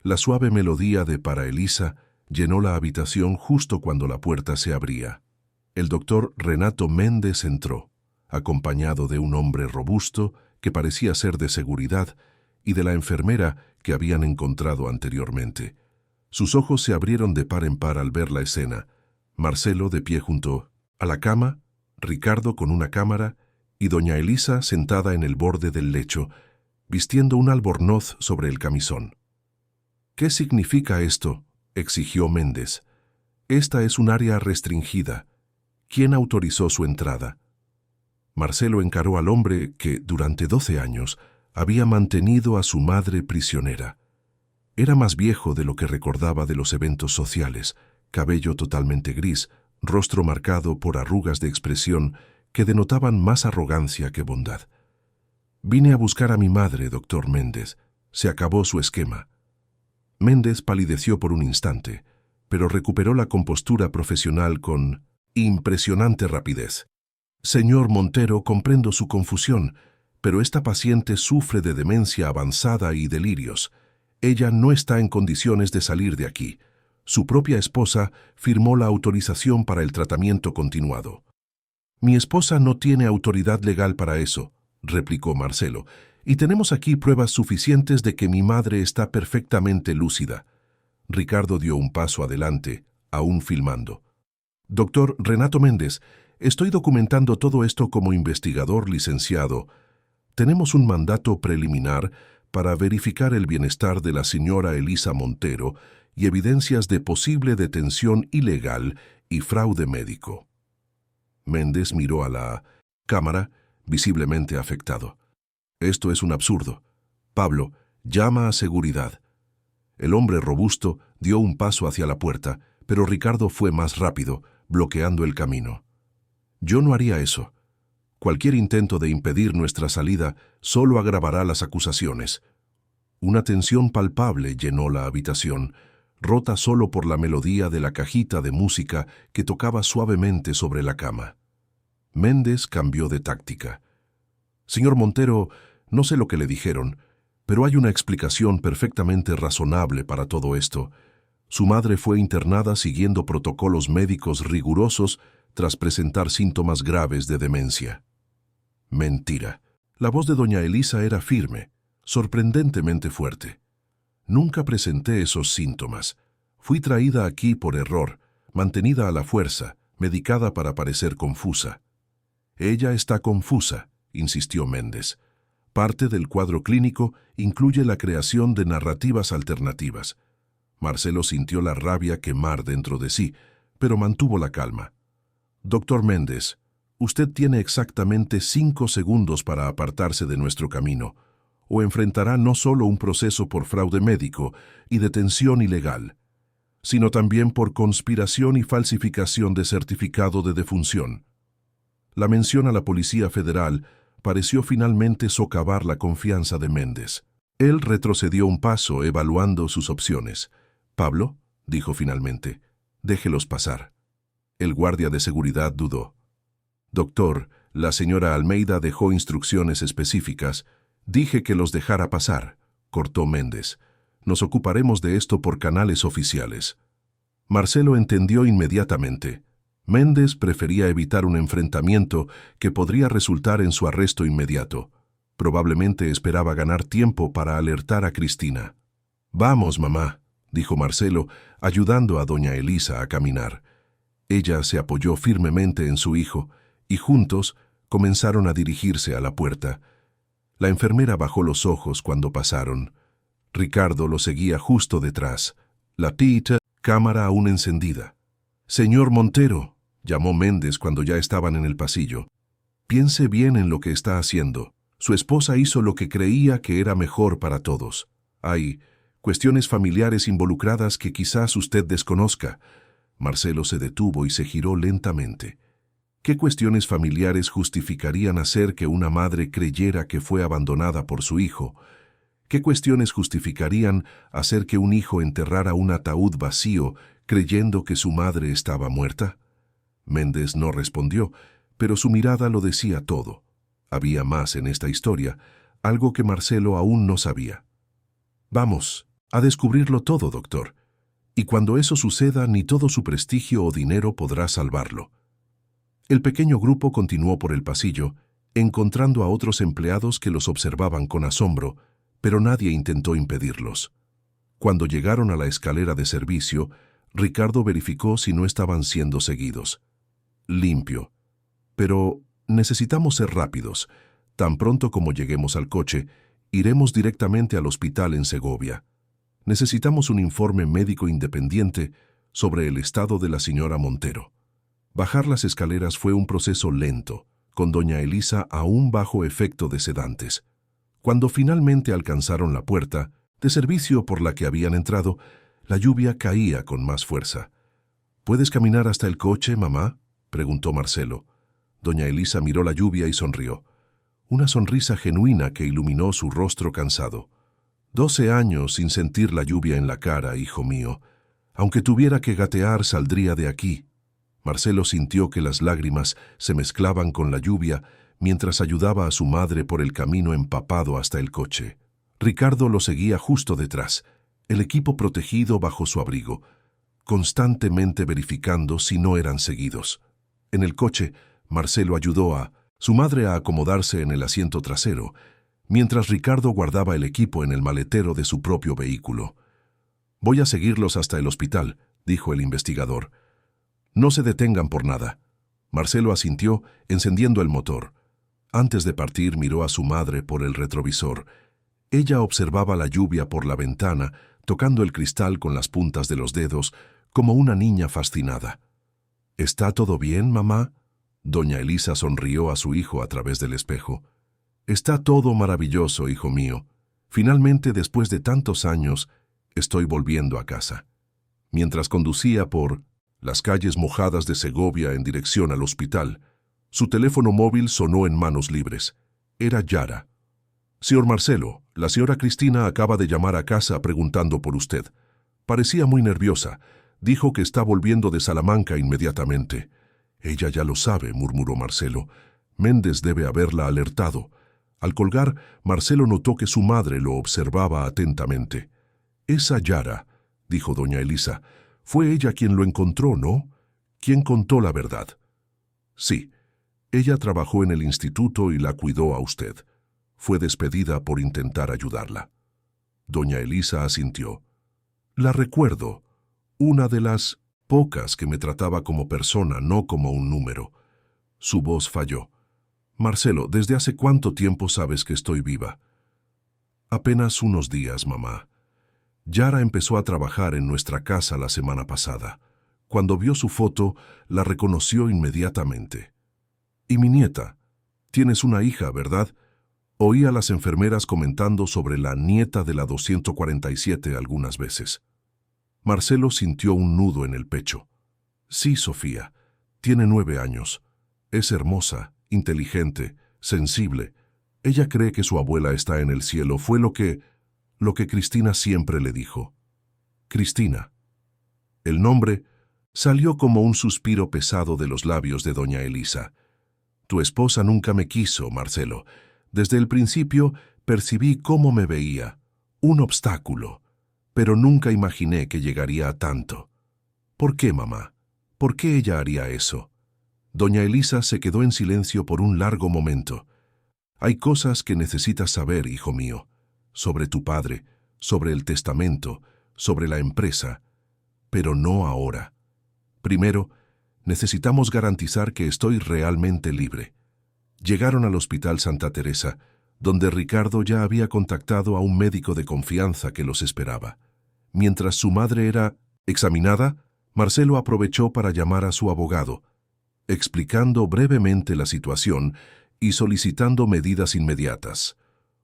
La suave melodía de Para Elisa llenó la habitación justo cuando la puerta se abría. El doctor Renato Méndez entró, acompañado de un hombre robusto que parecía ser de seguridad y de la enfermera que habían encontrado anteriormente. Sus ojos se abrieron de par en par al ver la escena. Marcelo de pie junto a la cama, Ricardo con una cámara y doña Elisa sentada en el borde del lecho, vistiendo un albornoz sobre el camisón. «¿Qué significa esto?», exigió Méndez. «Esta es un área restringida. ¿Quién autorizó su entrada?». Marcelo encaró al hombre que, durante 12 años, había mantenido a su madre prisionera. Era más viejo de lo que recordaba de los eventos sociales, cabello totalmente gris, rostro marcado por arrugas de expresión que denotaban más arrogancia que bondad. «Vine a buscar a mi madre, doctor Méndez. Se acabó su esquema». Méndez palideció por un instante, pero recuperó la compostura profesional con impresionante rapidez. «Señor Montero, comprendo su confusión, pero esta paciente sufre de demencia avanzada y delirios. Ella no está en condiciones de salir de aquí. Su propia esposa firmó la autorización para el tratamiento continuado». «Mi esposa no tiene autoridad legal para eso», replicó Marcelo, «y tenemos aquí pruebas suficientes de que mi madre está perfectamente lúcida». Ricardo dio un paso adelante, aún filmando. Doctor Renato Méndez, estoy documentando todo esto como investigador licenciado. Tenemos un mandato preliminar para verificar el bienestar de la señora Elisa Montero y evidencias de posible detención ilegal y fraude médico. Méndez miró a la cámara, visiblemente afectado. Esto es un absurdo. Pablo, llama a seguridad. El hombre robusto dio un paso hacia la puerta, pero Ricardo fue más rápido, bloqueando el camino. Yo no haría eso. Cualquier intento de impedir nuestra salida solo agravará las acusaciones. Una tensión palpable llenó la habitación, rota solo por la melodía de la cajita de música que tocaba suavemente sobre la cama. Méndez cambió de táctica. Señor Montero, no sé lo que le dijeron, pero hay una explicación perfectamente razonable para todo esto. Su madre fue internada siguiendo protocolos médicos rigurosos tras presentar síntomas graves de demencia. Mentira. La voz de doña Elisa era firme, sorprendentemente fuerte. Nunca presenté esos síntomas. Fui traída aquí por error, mantenida a la fuerza, medicada para parecer confusa. Ella está confusa, insistió Méndez. Parte del cuadro clínico incluye la creación de narrativas alternativas. Marcelo sintió la rabia quemar dentro de sí, pero mantuvo la calma. Doctor Méndez, usted tiene exactamente 5 segundos para apartarse de nuestro camino, o enfrentará no solo un proceso por fraude médico y detención ilegal, sino también por conspiración y falsificación de certificado de defunción. La mención a la Policía Federal pareció finalmente socavar la confianza de Méndez. Él retrocedió un paso, evaluando sus opciones. «Pablo», dijo finalmente, «déjelos pasar». El guardia de seguridad dudó. «Doctor, la señora Almeida dejó instrucciones específicas. Dije que los dejara pasar», cortó Méndez. «Nos ocuparemos de esto por canales oficiales». Marcelo entendió inmediatamente. Méndez prefería evitar un enfrentamiento que podría resultar en su arresto inmediato. Probablemente esperaba ganar tiempo para alertar a Cristina. «Vamos, mamá», dijo Marcelo, ayudando a doña Elisa a caminar. Ella se apoyó firmemente en su hijo, y juntos comenzaron a dirigirse a la puerta. La enfermera bajó los ojos cuando pasaron. Ricardo lo seguía justo detrás, la cámara aún encendida. «Señor Montero», llamó Méndez cuando ya estaban en el pasillo, «piense bien en lo que está haciendo. Su esposa hizo lo que creía que era mejor para todos. Hay cuestiones familiares involucradas que quizás usted desconozca». Marcelo se detuvo y se giró lentamente. ¿Qué cuestiones familiares justificarían hacer que una madre creyera que fue abandonada por su hijo? ¿Qué cuestiones justificarían hacer que un hijo enterrara un ataúd vacío creyendo que su madre estaba muerta? Méndez no respondió, pero su mirada lo decía todo. Había más en esta historia, algo que Marcelo aún no sabía. «Vamos a descubrirlo todo, doctor. Y cuando eso suceda, ni todo su prestigio o dinero podrá salvarlo». El pequeño grupo continuó por el pasillo, encontrando a otros empleados que los observaban con asombro, pero nadie intentó impedirlos. Cuando llegaron a la escalera de servicio, Ricardo verificó si no estaban siendo seguidos. «Limpio. Pero necesitamos ser rápidos. Tan pronto como lleguemos al coche, iremos directamente al hospital en Segovia. Necesitamos un informe médico independiente sobre el estado de la señora Montero». Bajar las escaleras fue un proceso lento, con doña Elisa aún bajo efecto de sedantes. Cuando finalmente alcanzaron la puerta de servicio por la que habían entrado, la lluvia caía con más fuerza. «¿Puedes caminar hasta el coche, mamá?», preguntó Marcelo. Doña Elisa miró la lluvia y sonrió. Una sonrisa genuina que iluminó su rostro cansado. «12 años sin sentir la lluvia en la cara, hijo mío. Aunque tuviera que gatear, saldría de aquí». Marcelo sintió que las lágrimas se mezclaban con la lluvia mientras ayudaba a su madre por el camino empapado hasta el coche. Ricardo lo seguía justo detrás, el equipo protegido bajo su abrigo, constantemente verificando si no eran seguidos. En el coche, Marcelo ayudó a su madre a acomodarse en el asiento trasero, mientras Ricardo guardaba el equipo en el maletero de su propio vehículo. «Voy a seguirlos hasta el hospital», dijo el investigador. No se detengan por nada. Marcelo asintió, encendiendo el motor. Antes de partir miró a su madre por el retrovisor. Ella observaba la lluvia por la ventana, tocando el cristal con las puntas de los dedos, como una niña fascinada. ¿Está todo bien, mamá? Doña Elisa sonrió a su hijo a través del espejo. Está todo maravilloso, hijo mío. Finalmente, después de tantos años, estoy volviendo a casa. Mientras conducía por las calles mojadas de Segovia en dirección al hospital, su teléfono móvil sonó en manos libres. Era Yara. Señor Marcelo, la señora Cristina acaba de llamar a casa preguntando por usted. Parecía muy nerviosa. Dijo que está volviendo de Salamanca inmediatamente. Ella ya lo sabe, murmuró Marcelo. Méndez debe haberla alertado. Al colgar, Marcelo notó que su madre lo observaba atentamente. Esa Yara, dijo doña Elisa, fue ella quien lo encontró, ¿no? ¿Quién contó la verdad? Sí, ella trabajó en el instituto y la cuidó a usted. Fue despedida por intentar ayudarla. Doña Elisa asintió. La recuerdo. Una de las pocas que me trataba como persona, no como un número. Su voz falló. Marcelo, ¿desde hace cuánto tiempo sabes que estoy viva? Apenas unos días, mamá. Yara empezó a trabajar en nuestra casa la semana pasada. Cuando vio su foto, la reconoció inmediatamente. Y mi nieta. Tienes una hija, ¿verdad? Oí a las enfermeras comentando sobre la nieta de la 247 algunas veces. Marcelo sintió un nudo en el pecho. Sí, Sofía. Tiene 9 años. Es hermosa, inteligente, sensible. Ella cree que su abuela está en el cielo. Fue lo que Cristina siempre le dijo. Cristina. El nombre salió como un suspiro pesado de los labios de doña Elisa. Tu esposa nunca me quiso, Marcelo. Desde el principio percibí cómo me veía. Un obstáculo. Pero nunca imaginé que llegaría a tanto. ¿Por qué, mamá? ¿Por qué ella haría eso? Doña Elisa se quedó en silencio por un largo momento. Hay cosas que necesitas saber, hijo mío. Sobre tu padre, sobre el testamento, sobre la empresa. Pero no ahora. Primero, necesitamos garantizar que estoy realmente libre. Llegaron al Hospital Santa Teresa, donde Ricardo ya había contactado a un médico de confianza que los esperaba. Mientras su madre era examinada, Marcelo aprovechó para llamar a su abogado, explicando brevemente la situación y solicitando medidas inmediatas.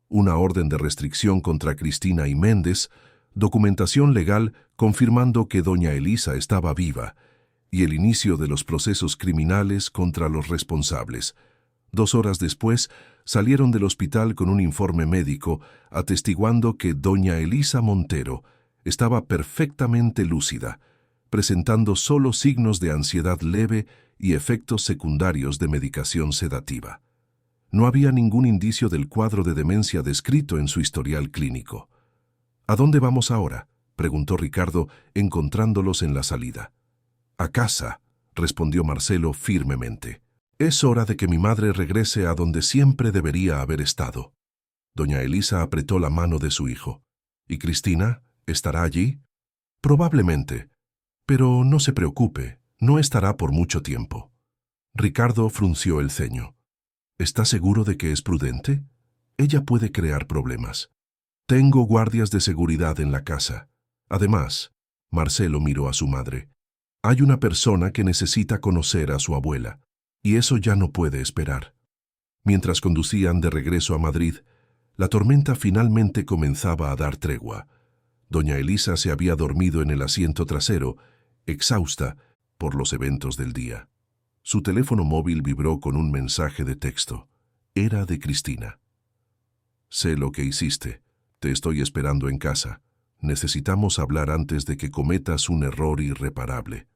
Una orden de restricción contra Cristina y Méndez, documentación legal confirmando que doña Elisa estaba viva, y el inicio de los procesos criminales contra los responsables. 2 horas después, salieron del hospital con un informe médico atestiguando que doña Elisa Montero estaba perfectamente lúcida, presentando solo signos de ansiedad leve y efectos secundarios de medicación sedativa. No había ningún indicio del cuadro de demencia descrito en su historial clínico. ¿A dónde vamos ahora?, preguntó Ricardo, encontrándolos en la salida. A casa, respondió Marcelo firmemente. Es hora de que mi madre regrese a donde siempre debería haber estado. Doña Elisa apretó la mano de su hijo. ¿Y Cristina? ¿Estará allí? Probablemente, pero no se preocupe, no estará por mucho tiempo. Ricardo frunció el ceño. ¿Está seguro de que es prudente? Ella puede crear problemas. Tengo guardias de seguridad en la casa. Además, Marcelo miró a su madre. Hay una persona que necesita conocer a su abuela, y eso ya no puede esperar. Mientras conducían de regreso a Madrid, la tormenta finalmente comenzaba a dar tregua. Doña Elisa se había dormido en el asiento trasero, exhausta por los eventos del día. Su teléfono móvil vibró con un mensaje de texto. Era de Cristina. Sé lo que hiciste. Te estoy esperando en casa. Necesitamos hablar antes de que cometas un error irreparable.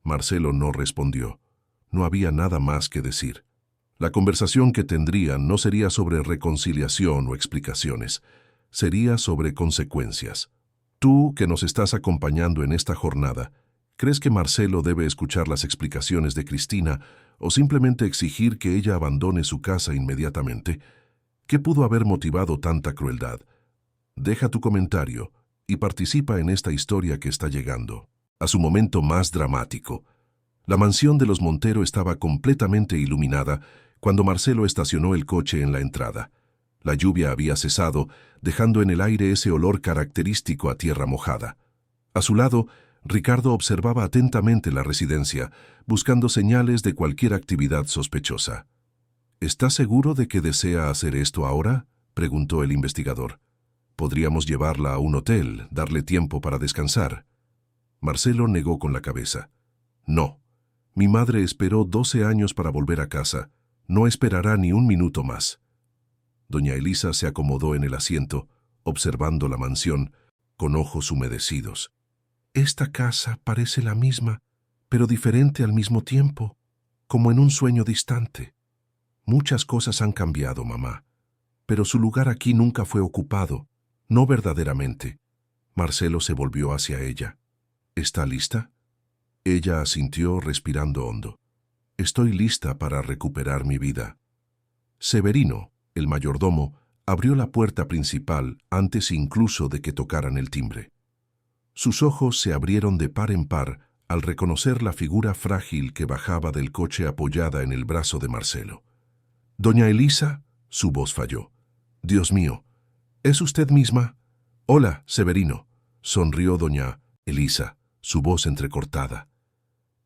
Marcelo no respondió. No había nada más que decir. La conversación que tendrían no sería sobre reconciliación o explicaciones. Sería sobre consecuencias. Tú, que nos estás acompañando en esta jornada, ¿crees que Marcelo debe escuchar las explicaciones de Cristina o simplemente exigir que ella abandone su casa inmediatamente? ¿Qué pudo haber motivado tanta crueldad? Deja tu comentario y participa en esta historia que está llegando a su momento más dramático. La mansión de los Montero estaba completamente iluminada cuando Marcelo estacionó el coche en la entrada. La lluvia había cesado, dejando en el aire ese olor característico a tierra mojada. A su lado, Ricardo observaba atentamente la residencia, buscando señales de cualquier actividad sospechosa. ¿Está seguro de que desea hacer esto ahora?, preguntó el investigador. Podríamos llevarla a un hotel, darle tiempo para descansar. Marcelo negó con la cabeza. No. Mi madre esperó 12 años para volver a casa. No esperará ni un minuto más. Doña Elisa se acomodó en el asiento, observando la mansión, con ojos humedecidos. Esta casa parece la misma, pero diferente al mismo tiempo, como en un sueño distante. Muchas cosas han cambiado, mamá, pero su lugar aquí nunca fue ocupado, no verdaderamente. Marcelo se volvió hacia ella. ¿Está lista? Ella asintió respirando hondo. Estoy lista para recuperar mi vida. Severino, el mayordomo, abrió la puerta principal antes incluso de que tocaran el timbre. Sus ojos se abrieron de par en par al reconocer la figura frágil que bajaba del coche apoyada en el brazo de Marcelo. «Doña Elisa», su voz falló. «Dios mío, ¿es usted misma?» «Hola, Severino», sonrió doña Elisa, su voz entrecortada.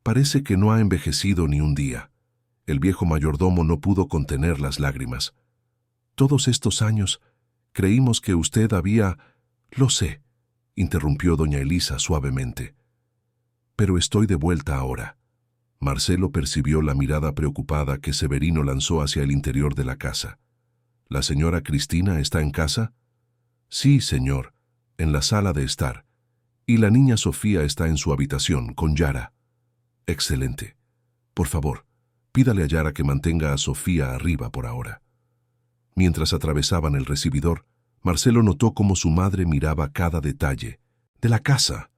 «Parece que no ha envejecido ni un día». El viejo mayordomo no pudo contener las lágrimas. «Todos estos años creímos que usted había...» «Lo sé», interrumpió doña Elisa suavemente. «Pero estoy de vuelta ahora». Marcelo percibió la mirada preocupada que Severino lanzó hacia el interior de la casa. «¿La señora Cristina está en casa?» «Sí, señor, en la sala de estar. Y la niña Sofía está en su habitación, con Yara». «Excelente. Por favor, pídale a Yara que mantenga a Sofía arriba por ahora». Mientras atravesaban el recibidor, Marcelo notó cómo su madre miraba cada detalle de la casa.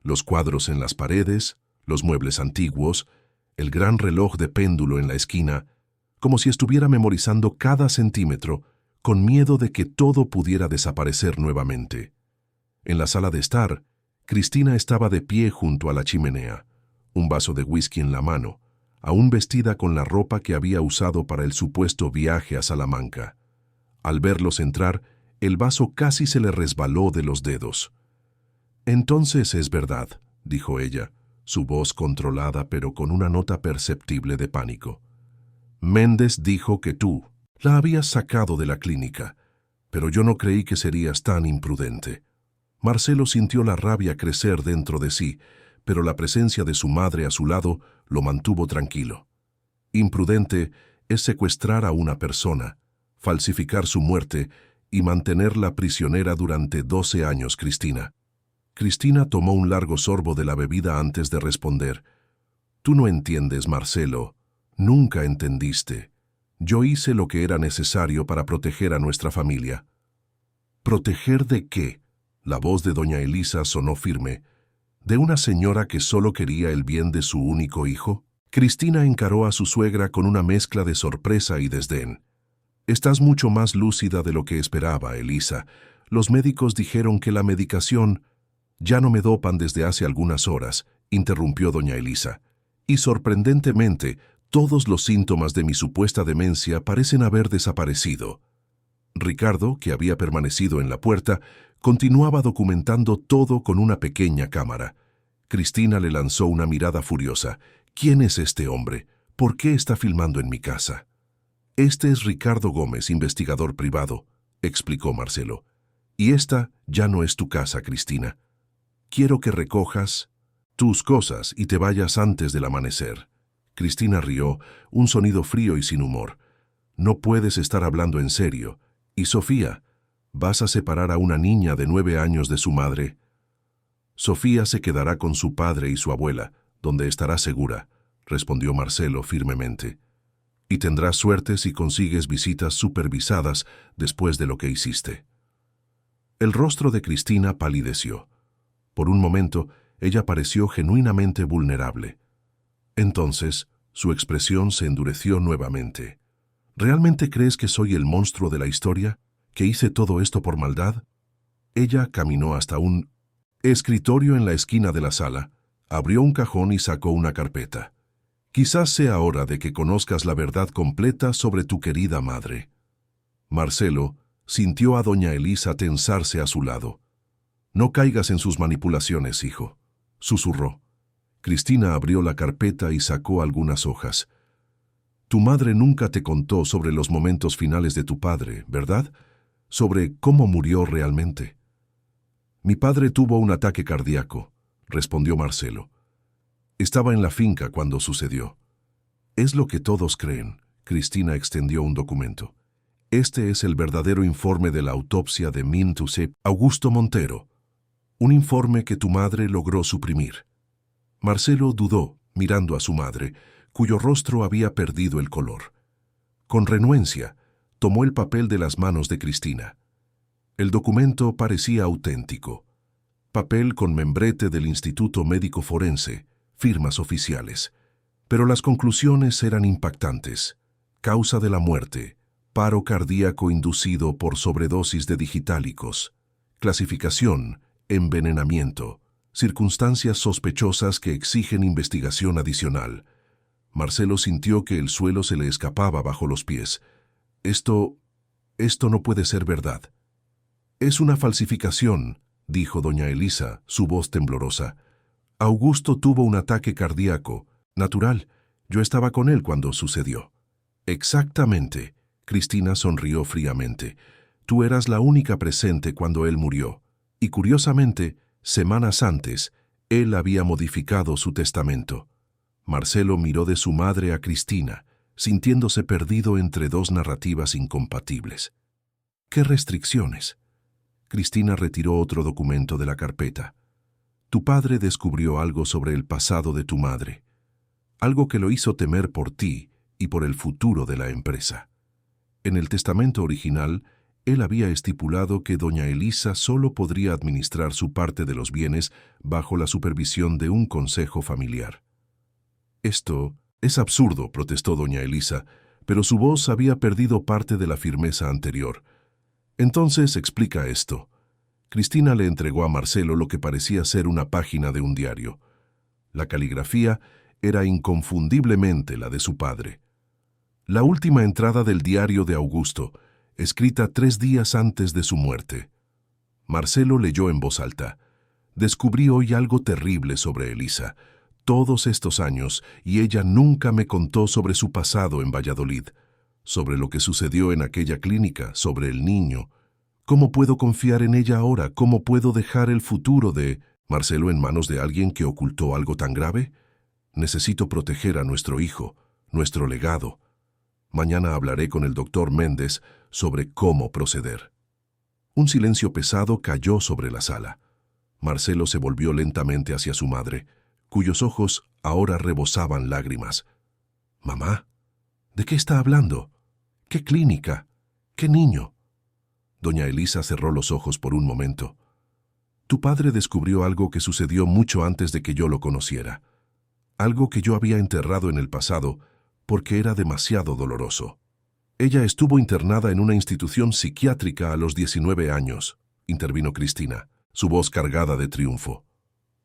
Los cuadros en las paredes, los muebles antiguos, el gran reloj de péndulo en la esquina, como si estuviera memorizando cada centímetro, con miedo de que todo pudiera desaparecer nuevamente. En la sala de estar, Cristina estaba de pie junto a la chimenea, un vaso de whisky en la mano, aún vestida con la ropa que había usado para el supuesto viaje a Salamanca. Al verlos entrar, el vaso casi se le resbaló de los dedos. «Entonces es verdad», dijo ella, su voz controlada pero con una nota perceptible de pánico. «Méndez dijo que tú la habías sacado de la clínica, pero yo no creí que serías tan imprudente». Marcelo sintió la rabia crecer dentro de sí, pero la presencia de su madre a su lado lo mantuvo tranquilo. Imprudente es secuestrar a una persona, falsificar su muerte y mantenerla prisionera durante 12 años, Cristina. Cristina tomó un largo sorbo de la bebida antes de responder. «Tú no entiendes, Marcelo. Nunca entendiste. Yo hice lo que era necesario para proteger a nuestra familia». «¿Proteger de qué?». La voz de doña Elisa sonó firme. ¿De una señora que solo quería el bien de su único hijo? Cristina encaró a su suegra con una mezcla de sorpresa y desdén. «Estás mucho más lúcida de lo que esperaba, Elisa. Los médicos dijeron que la medicación...» «Ya no me dopan desde hace algunas horas», interrumpió doña Elisa. «Y sorprendentemente, todos los síntomas de mi supuesta demencia parecen haber desaparecido». Ricardo, que había permanecido en la puerta, continuaba documentando todo con una pequeña cámara. Cristina le lanzó una mirada furiosa. «¿Quién es este hombre? ¿Por qué está filmando en mi casa?» «Este es Ricardo Gómez, investigador privado», explicó Marcelo. «Y esta ya no es tu casa, Cristina. Quiero que recojas tus cosas y te vayas antes del amanecer». Cristina rió, un sonido frío y sin humor. «No puedes estar hablando en serio. ¿Y Sofía? ¿Vas a separar a una niña de 9 años de su madre?» «Sofía se quedará con su padre y su abuela, donde estará segura», respondió Marcelo firmemente. «Y tendrás suerte si consigues visitas supervisadas después de lo que hiciste». El rostro de Cristina palideció. Por un momento, ella pareció genuinamente vulnerable. Entonces, su expresión se endureció nuevamente. «¿Realmente crees que soy el monstruo de la historia? ¿Que hice todo esto por maldad?» Ella caminó hasta un escritorio en la esquina de la sala, abrió un cajón y sacó una carpeta. Quizás sea hora de que conozcas la verdad completa sobre tu querida madre. Marcelo sintió a doña Elisa tensarse a su lado. No caigas en sus manipulaciones, hijo, susurró. Cristina abrió la carpeta y sacó algunas hojas. Tu madre nunca te contó sobre los momentos finales de tu padre, ¿verdad? Sobre cómo murió realmente. Mi padre tuvo un ataque cardíaco, respondió Marcelo. Estaba en la finca cuando sucedió. Es lo que todos creen. Cristina extendió un documento. Este es el verdadero informe de la autopsia de Mintusep Augusto Montero. Un informe que tu madre logró suprimir. Marcelo dudó, mirando a su madre, cuyo rostro había perdido el color. Con renuencia, tomó el papel de las manos de Cristina. El documento parecía auténtico. Papel con membrete del Instituto Médico Forense, firmas oficiales. Pero las conclusiones eran impactantes. Causa de la muerte: paro cardíaco inducido por sobredosis de digitálicos. Clasificación: envenenamiento. Circunstancias sospechosas que exigen investigación adicional. Marcelo sintió que el suelo se le escapaba bajo los pies. Esto no puede ser verdad. Es una falsificación, dijo doña Elisa, su voz temblorosa. Augusto tuvo un ataque cardíaco. Natural. Yo estaba con él cuando sucedió. Exactamente. Cristina sonrió fríamente. Tú eras la única presente cuando él murió. Y curiosamente, semanas antes, él había modificado su testamento. Marcelo miró de su madre a Cristina, sintiéndose perdido entre dos narrativas incompatibles. ¿Qué restricciones? Cristina retiró otro documento de la carpeta. Tu padre descubrió algo sobre el pasado de tu madre. Algo que lo hizo temer por ti y por el futuro de la empresa. En el testamento original, él había estipulado que doña Elisa solo podría administrar su parte de los bienes bajo la supervisión de un consejo familiar. Esto es absurdo, protestó doña Elisa, pero su voz había perdido parte de la firmeza anterior. Entonces explica esto. Cristina le entregó a Marcelo lo que parecía ser una página de un diario. La caligrafía era inconfundiblemente la de su padre. La última entrada del diario de Augusto, escrita 3 días antes de su muerte. Marcelo leyó en voz alta. Descubrí hoy algo terrible sobre Elisa. Todos estos años, y ella nunca me contó sobre su pasado en Valladolid, sobre lo que sucedió en aquella clínica, sobre el niño. ¿Cómo puedo confiar en ella ahora? ¿Cómo puedo dejar el futuro de Marcelo en manos de alguien que ocultó algo tan grave? Necesito proteger a nuestro hijo, nuestro legado. Mañana hablaré con el doctor Méndez sobre cómo proceder. Un silencio pesado cayó sobre la sala. Marcelo se volvió lentamente hacia su madre, cuyos ojos ahora rebosaban lágrimas. «Mamá, ¿de qué está hablando? ¿Qué clínica? ¿Qué niño?» Doña Elisa cerró los ojos por un momento. «Tu padre descubrió algo que sucedió mucho antes de que yo lo conociera. Algo que yo había enterrado en el pasado porque era demasiado doloroso. Ella estuvo internada en una institución psiquiátrica a los 19 años», intervino Cristina, su voz cargada de triunfo.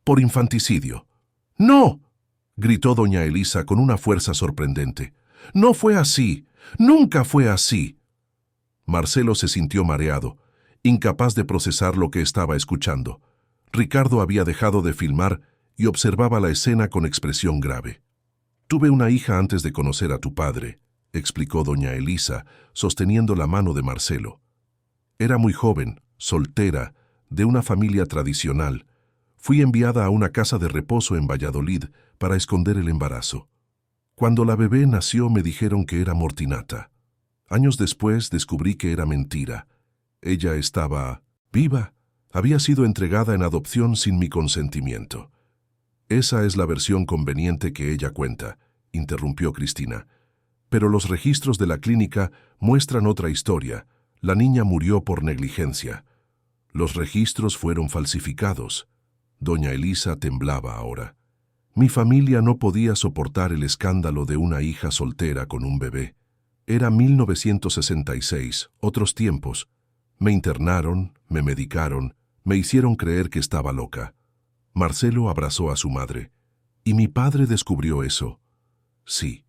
«Por infanticidio». «¡No!», gritó doña Elisa con una fuerza sorprendente. «No fue así. Nunca fue así». Marcelo se sintió mareado, incapaz de procesar lo que estaba escuchando. Ricardo había dejado de filmar y observaba la escena con expresión grave. «Tuve una hija antes de conocer a tu padre», explicó doña Elisa, sosteniendo la mano de Marcelo. «Era muy joven, soltera, de una familia tradicional. Fui enviada a una casa de reposo en Valladolid para esconder el embarazo. Cuando la bebé nació me dijeron que era mortinata. Años después descubrí que era mentira. Ella estaba viva. Había sido entregada en adopción sin mi consentimiento». «Esa es la versión conveniente que ella cuenta», interrumpió Cristina. «Pero los registros de la clínica muestran otra historia. La niña murió por negligencia. Los registros fueron falsificados». Doña Elisa temblaba ahora. «Mi familia no podía soportar el escándalo de una hija soltera con un bebé. Era 1966, otros tiempos. Me internaron, me medicaron, me hicieron creer que estaba loca». Marcelo abrazó a su madre. «Y mi padre descubrió eso. Sí,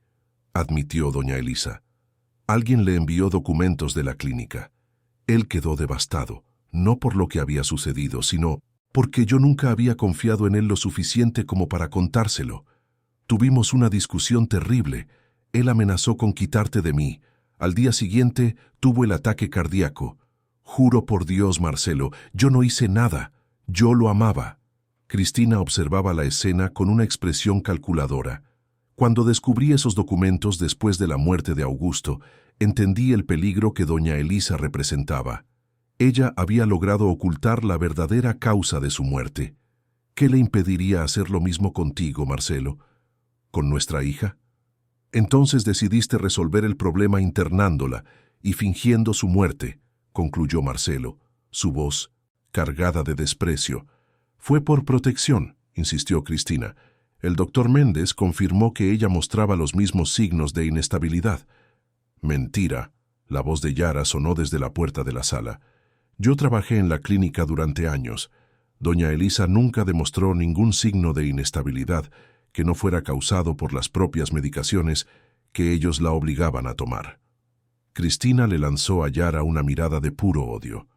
admitió doña Elisa. Alguien le envió documentos de la clínica. Él quedó devastado, no por lo que había sucedido, sino porque yo nunca había confiado en él lo suficiente como para contárselo. Tuvimos una discusión terrible. Él amenazó con quitarte de mí. Al día siguiente tuvo el ataque cardíaco. Juro por Dios, Marcelo, yo no hice nada. Yo lo amaba. Cristina observaba la escena con una expresión calculadora. Cuando descubrí esos documentos después de la muerte de Augusto, entendí el peligro que doña Elisa representaba. Ella había logrado ocultar la verdadera causa de su muerte. ¿Qué le impediría hacer lo mismo contigo, Marcelo? ¿Con nuestra hija? Entonces decidiste resolver el problema internándola y fingiendo su muerte, concluyó Marcelo, su voz cargada de desprecio. Fue por protección, insistió Cristina. El doctor Méndez confirmó que ella mostraba los mismos signos de inestabilidad. Mentira. La voz de Yara sonó desde la puerta de la sala. Yo trabajé en la clínica durante años. Doña Elisa nunca demostró ningún signo de inestabilidad que no fuera causado por las propias medicaciones que ellos la obligaban a tomar. Cristina le lanzó a Yara una mirada de puro odio.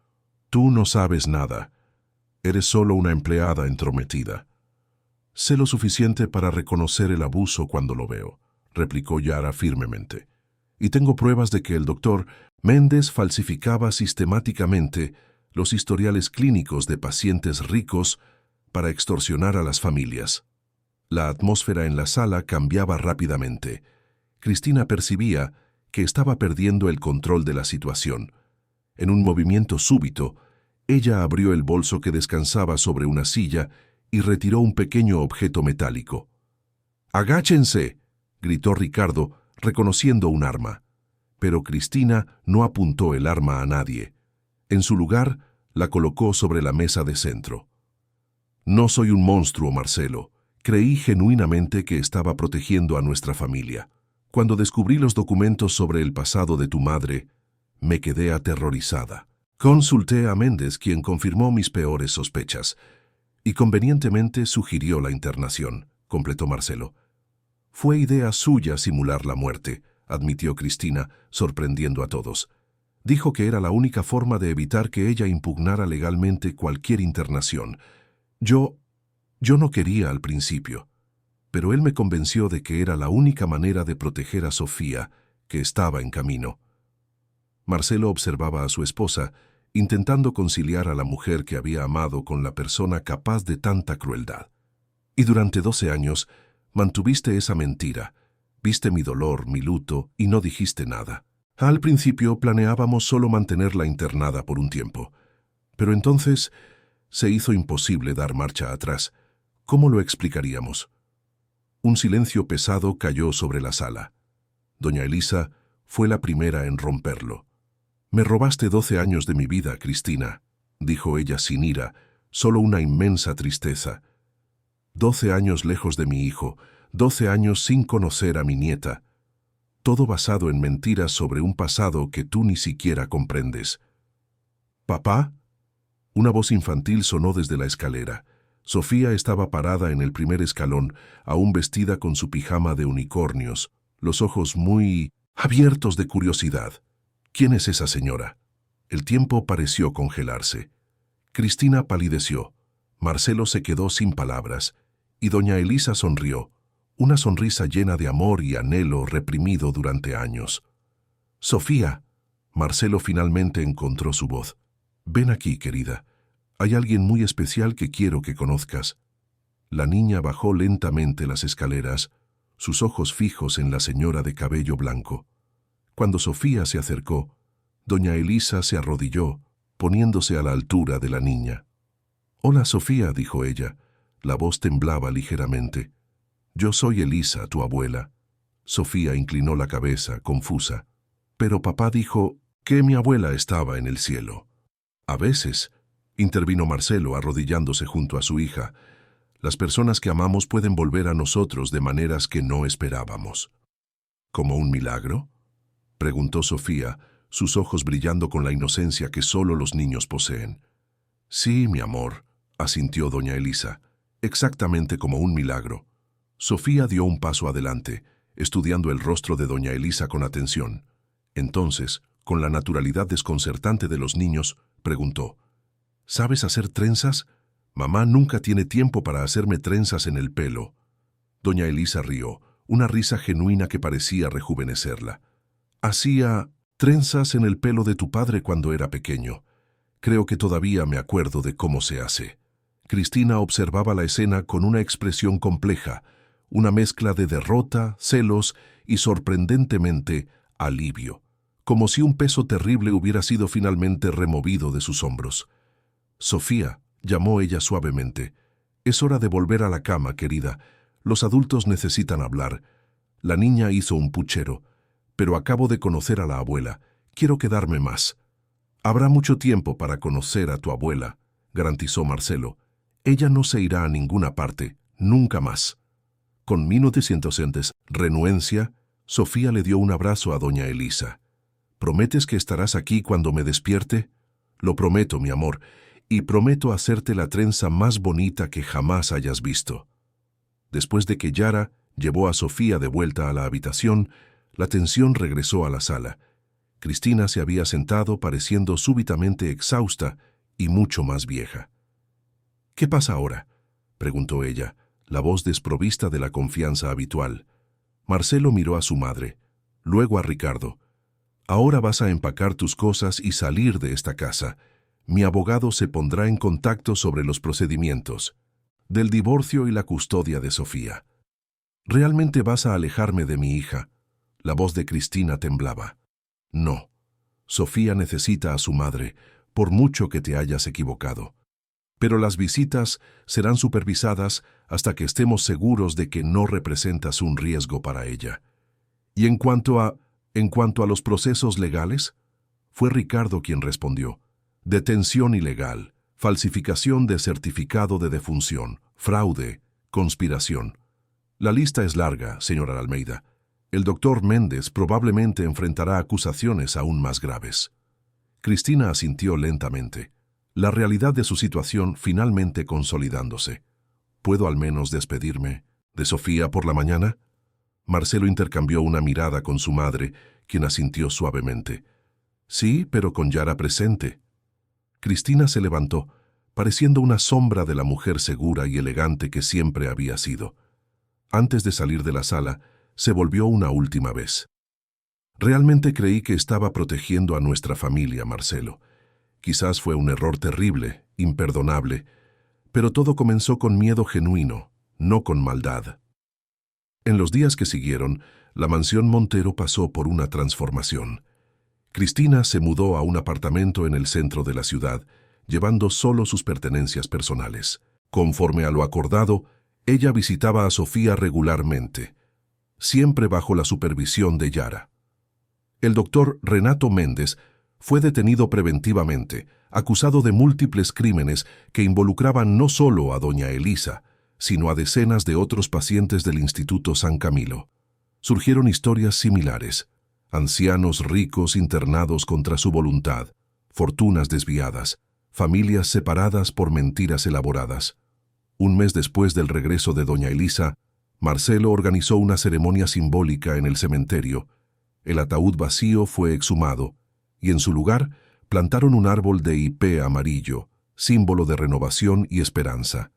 Tú no sabes nada. Eres solo una empleada entrometida. Sé lo suficiente para reconocer el abuso cuando lo veo, replicó Yara firmemente. Y tengo pruebas de que el doctor Méndez falsificaba sistemáticamente los historiales clínicos de pacientes ricos para extorsionar a las familias. La atmósfera en la sala cambiaba rápidamente. Cristina percibía que estaba perdiendo el control de la situación. En un movimiento súbito, ella abrió el bolso que descansaba sobre una silla y retiró un pequeño objeto metálico. «¡Agáchense!», gritó Ricardo, reconociendo un arma. Pero Cristina no apuntó el arma a nadie. En su lugar, la colocó sobre la mesa de centro. «No soy un monstruo, Marcelo. Creí genuinamente que estaba protegiendo a nuestra familia. Cuando descubrí los documentos sobre el pasado de tu madre, me quedé aterrorizada. Consulté a Méndez, quien confirmó mis peores sospechas, y convenientemente sugirió la internación», completó Marcelo. «Fue idea suya simular la muerte», admitió Cristina, sorprendiendo a todos. Dijo que era la única forma de evitar que ella impugnara legalmente cualquier internación. Yo no quería al principio, pero él me convenció de que era la única manera de proteger a Sofía, que estaba en camino. Marcelo observaba a su esposa, intentando conciliar a la mujer que había amado con la persona capaz de tanta crueldad. Y durante 12 años mantuviste esa mentira. Viste mi dolor, mi luto, y no dijiste nada. Al principio planeábamos solo mantenerla internada por un tiempo. Pero entonces se hizo imposible dar marcha atrás. ¿Cómo lo explicaríamos? Un silencio pesado cayó sobre la sala. Doña Elisa fue la primera en romperlo. «Me robaste 12 años de mi vida, Cristina», dijo ella sin ira, solo una inmensa tristeza. 12 años lejos de mi hijo, 12 años sin conocer a mi nieta. Todo basado en mentiras sobre un pasado que tú ni siquiera comprendes. «¿Papá?». Una voz infantil sonó desde la escalera. Sofía estaba parada en el primer escalón, aún vestida con su pijama de unicornios, los ojos muy abiertos de curiosidad. «¿Quién es esa señora?». El tiempo pareció congelarse. Cristina palideció. Marcelo se quedó sin palabras, y doña Elisa sonrió, una sonrisa llena de amor y anhelo reprimido durante años. «Sofía», Marcelo finalmente encontró su voz. «Ven aquí, querida. Hay alguien muy especial que quiero que conozcas». La niña bajó lentamente las escaleras, sus ojos fijos en la señora de cabello blanco. Cuando Sofía se acercó, doña Elisa se arrodilló, poniéndose a la altura de la niña. «Hola, Sofía», dijo ella. La voz temblaba ligeramente. «Yo soy Elisa, tu abuela». Sofía inclinó la cabeza, confusa. «Pero papá dijo que mi abuela estaba en el cielo». «A veces», intervino Marcelo arrodillándose junto a su hija, «las personas que amamos pueden volver a nosotros de maneras que no esperábamos». «¿Como un milagro?», preguntó Sofía, sus ojos brillando con la inocencia que solo los niños poseen. «Sí, mi amor», asintió doña Elisa, «exactamente como un milagro». Sofía dio un paso adelante, estudiando el rostro de doña Elisa con atención. Entonces, con la naturalidad desconcertante de los niños, preguntó: ¿Sabes hacer trenzas? Mamá nunca tiene tiempo para hacerme trenzas en el pelo. Doña Elisa rió, una risa genuina que parecía rejuvenecerla. Hacía trenzas en el pelo de tu padre cuando era pequeño. Creo que todavía me acuerdo de cómo se hace. Cristina observaba la escena con una expresión compleja, una mezcla de derrota, celos y, sorprendentemente, alivio, como si un peso terrible hubiera sido finalmente removido de sus hombros. «Sofía», llamó ella suavemente, «es hora de volver a la cama, querida. Los adultos necesitan hablar». La niña hizo un puchero. «Pero acabo de conocer a la abuela. Quiero quedarme más». «Habrá mucho tiempo para conocer a tu abuela», garantizó Marcelo. «Ella no se irá a ninguna parte, nunca más». Con minutos inocentes, renuencia, Sofía le dio un abrazo a doña Elisa. «¿Prometes que estarás aquí cuando me despierte?» «Lo prometo, mi amor, y prometo hacerte la trenza más bonita que jamás hayas visto». Después de que Yara llevó a Sofía de vuelta a la habitación, la tensión regresó a la sala. Cristina se había sentado pareciendo súbitamente exhausta y mucho más vieja. «¿Qué pasa ahora?», preguntó ella, la voz desprovista de la confianza habitual. Marcelo miró a su madre, luego a Ricardo. «Ahora vas a empacar tus cosas y salir de esta casa. Mi abogado se pondrá en contacto sobre los procedimientos del divorcio y la custodia de Sofía. ¿Realmente vas a alejarme de mi hija?». La voz de Cristina temblaba. «No. Sofía necesita a su madre, por mucho que te hayas equivocado. Pero las visitas serán supervisadas hasta que estemos seguros de que no representas un riesgo para ella». «¿Y en cuanto a los procesos legales?». Fue Ricardo quien respondió. «Detención ilegal, falsificación de certificado de defunción, fraude, conspiración. La lista es larga, señora Almeida. El doctor Méndez probablemente enfrentará acusaciones aún más graves». Cristina asintió lentamente, la realidad de su situación finalmente consolidándose. «¿Puedo al menos despedirme de Sofía por la mañana?». Marcelo intercambió una mirada con su madre, quien asintió suavemente. «Sí, pero con Yara presente». Cristina se levantó, pareciendo una sombra de la mujer segura y elegante que siempre había sido. Antes de salir de la sala, se volvió una última vez. «Realmente creí que estaba protegiendo a nuestra familia, Marcelo. Quizás fue un error terrible, imperdonable, pero todo comenzó con miedo genuino, no con maldad». En los días que siguieron, la mansión Montero pasó por una transformación. Cristina se mudó a un apartamento en el centro de la ciudad, llevando solo sus pertenencias personales. Conforme a lo acordado, ella visitaba a Sofía regularmente, siempre bajo la supervisión de Yara. El doctor Renato Méndez fue detenido preventivamente, acusado de múltiples crímenes que involucraban no solo a doña Elisa, sino a decenas de otros pacientes del Instituto San Camilo. Surgieron historias similares: ancianos ricos internados contra su voluntad, fortunas desviadas, familias separadas por mentiras elaboradas. Un mes después del regreso de doña Elisa, Marcelo organizó una ceremonia simbólica en el cementerio. El ataúd vacío fue exhumado, y en su lugar plantaron un árbol de hipé amarillo, símbolo de renovación y esperanza.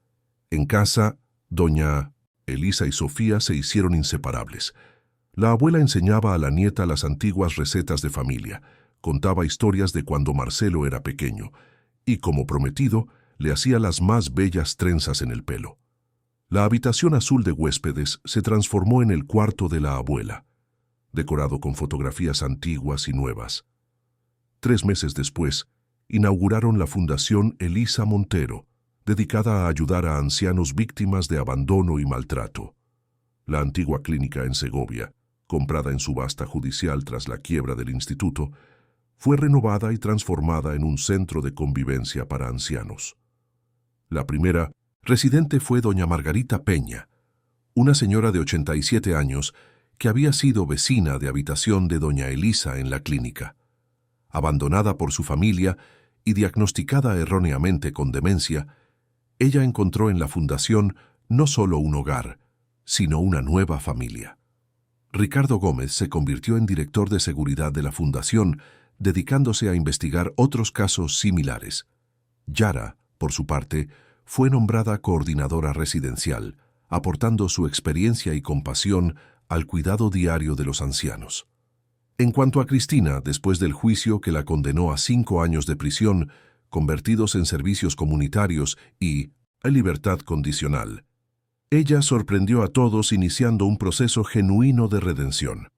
En casa, doña Elisa y Sofía se hicieron inseparables. La abuela enseñaba a la nieta las antiguas recetas de familia, contaba historias de cuando Marcelo era pequeño, y, como prometido, le hacía las más bellas trenzas en el pelo. La habitación azul de huéspedes se transformó en el cuarto de la abuela, decorado con fotografías antiguas y nuevas. 3 meses después, inauguraron la Fundación Elisa Montero, dedicada a ayudar a ancianos víctimas de abandono y maltrato. La antigua clínica en Segovia, comprada en subasta judicial tras la quiebra del instituto, fue renovada y transformada en un centro de convivencia para ancianos. La primera residente fue doña Margarita Peña, una señora de 87 años que había sido vecina de habitación de doña Elisa en la clínica. Abandonada por su familia y diagnosticada erróneamente con demencia, ella encontró en la fundación no solo un hogar, sino una nueva familia. Ricardo Gómez se convirtió en director de seguridad de la fundación, dedicándose a investigar otros casos similares. Yara, por su parte, fue nombrada coordinadora residencial, aportando su experiencia y compasión al cuidado diario de los ancianos. En cuanto a Cristina, después del juicio que la condenó a 5 años de prisión, convertidos en servicios comunitarios y a libertad condicional, ella sorprendió a todos iniciando un proceso genuino de redención.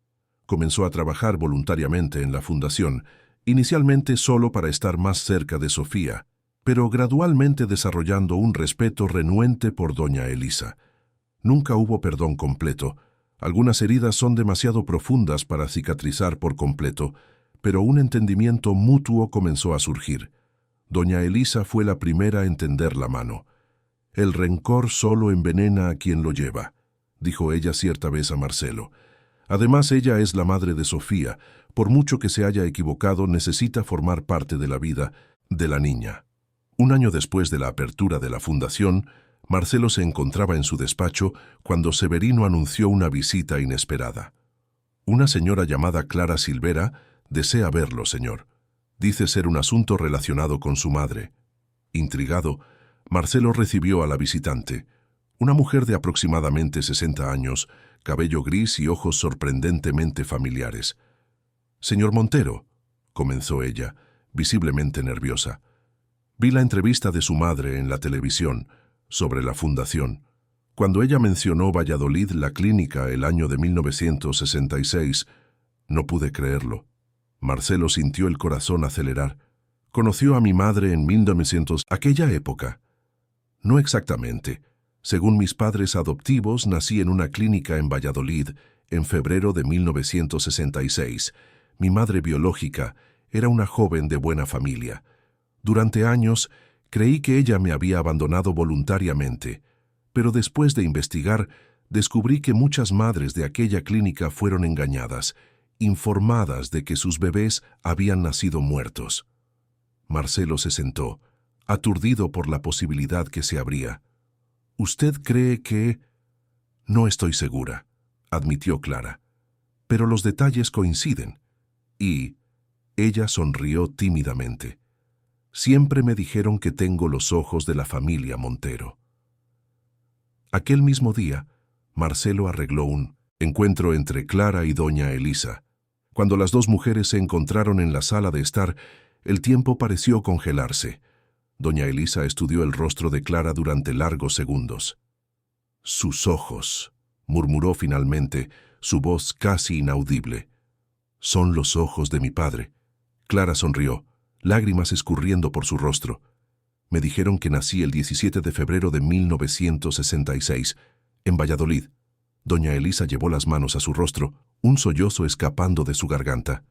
Comenzó a trabajar voluntariamente en la fundación, inicialmente solo para estar más cerca de Sofía, pero gradualmente desarrollando un respeto renuente por doña Elisa. Nunca hubo perdón completo. Algunas heridas son demasiado profundas para cicatrizar por completo, pero un entendimiento mutuo comenzó a surgir. Doña Elisa fue la primera a tender la mano. «El rencor solo envenena a quien lo lleva», dijo ella cierta vez a Marcelo. Además, ella es la madre de Sofía. Por mucho que se haya equivocado, necesita formar parte de la vida de la niña. Un año después de la apertura de la fundación, Marcelo se encontraba en su despacho cuando Severino anunció una visita inesperada. «Una señora llamada Clara Silvera desea verlo, señor. Dice ser un asunto relacionado con su madre». Intrigado, Marcelo recibió a la visitante, una mujer de aproximadamente 60 años, cabello gris y ojos sorprendentemente familiares. «Señor Montero», comenzó ella, visiblemente nerviosa. «Vi la entrevista de su madre en la televisión sobre la fundación. Cuando ella mencionó Valladolid, la clínica, el año de 1966, no pude creerlo». Marcelo sintió el corazón acelerar. «¿Conoció a mi madre en 1900, aquella época?» «No exactamente. Según mis padres adoptivos, nací en una clínica en Valladolid en febrero de 1966. Mi madre biológica era una joven de buena familia. Durante años creí que ella me había abandonado voluntariamente, pero después de investigar descubrí que muchas madres de aquella clínica fueron engañadas, informadas de que sus bebés habían nacido muertos». Marcelo se sentó, aturdido por la posibilidad que se abría. «¿Usted cree que...?» «No estoy segura», admitió Clara, «pero los detalles coinciden». Y ella sonrió tímidamente. «Siempre me dijeron que tengo los ojos de la familia Montero». Aquel mismo día, Marcelo arregló un encuentro entre Clara y doña Elisa. Cuando las dos mujeres se encontraron en la sala de estar, el tiempo pareció congelarse. Doña Elisa estudió el rostro de Clara durante largos segundos. «Sus ojos», murmuró finalmente, su voz casi inaudible. «Son los ojos de mi padre». Clara sonrió, lágrimas escurriendo por su rostro. «Me dijeron que nací el 17 de febrero de 1966, en Valladolid». Doña Elisa llevó las manos a su rostro, un sollozo escapando de su garganta.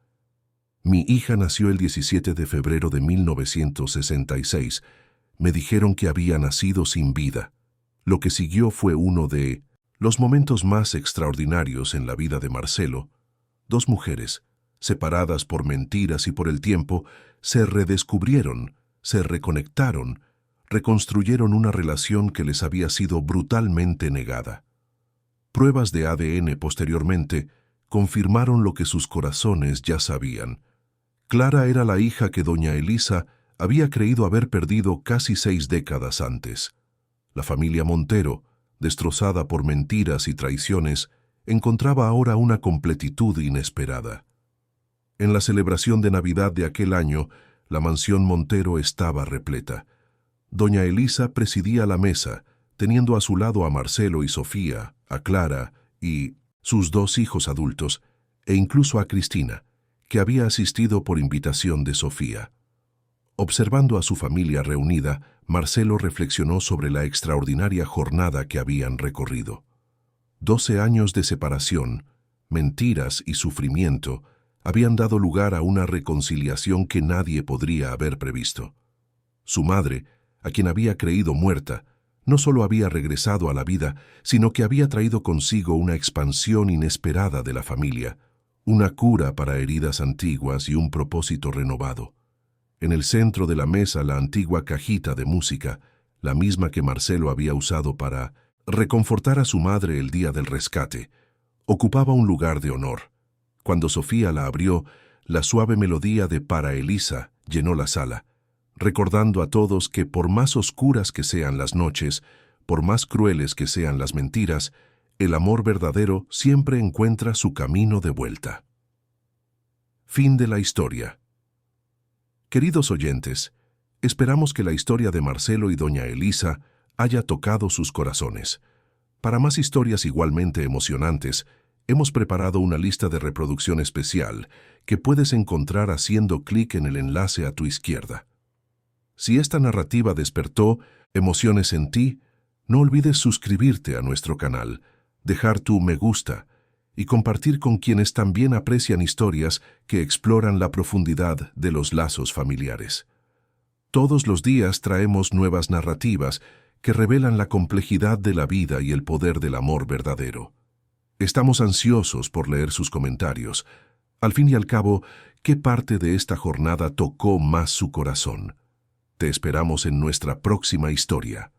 «Mi hija nació el 17 de febrero de 1966. Me dijeron que había nacido sin vida». Lo que siguió fue uno de los momentos más extraordinarios en la vida de Marcelo. Dos mujeres, separadas por mentiras y por el tiempo, se redescubrieron, se reconectaron, reconstruyeron una relación que les había sido brutalmente negada. Pruebas de ADN posteriormente confirmaron lo que sus corazones ya sabían. Clara era la hija que doña Elisa había creído haber perdido casi 6 décadas antes. La familia Montero, destrozada por mentiras y traiciones, encontraba ahora una completitud inesperada. En la celebración de Navidad de aquel año, la mansión Montero estaba repleta. Doña Elisa presidía la mesa, teniendo a su lado a Marcelo y Sofía, a Clara y sus 2 hijos adultos, e incluso a Cristina, que había asistido por invitación de Sofía. Observando a su familia reunida, Marcelo reflexionó sobre la extraordinaria jornada que habían recorrido. 12 años de separación, mentiras y sufrimiento habían dado lugar a una reconciliación que nadie podría haber previsto. Su madre, a quien había creído muerta, no solo había regresado a la vida, sino que había traído consigo una expansión inesperada de la familia, una cura para heridas antiguas y un propósito renovado. En el centro de la mesa la antigua cajita de música, la misma que Marcelo había usado para reconfortar a su madre el día del rescate. Ocupaba un lugar de honor. Cuando Sofía la abrió, la suave melodía de Para Elisa llenó la sala, recordando a todos que por más oscuras que sean las noches, por más crueles que sean las mentiras, el amor verdadero siempre encuentra su camino de vuelta. Fin de la historia. Queridos oyentes, esperamos que la historia de Marcelo y doña Elisa haya tocado sus corazones. Para más historias igualmente emocionantes, hemos preparado una lista de reproducción especial que puedes encontrar haciendo clic en el enlace a tu izquierda. Si esta narrativa despertó emociones en ti, no olvides suscribirte a nuestro canal, dejar tu me gusta y compartir con quienes también aprecian historias que exploran la profundidad de los lazos familiares. Todos los días traemos nuevas narrativas que revelan la complejidad de la vida y el poder del amor verdadero. Estamos ansiosos por leer sus comentarios. Al fin y al cabo, ¿qué parte de esta jornada tocó más su corazón? Te esperamos en nuestra próxima historia.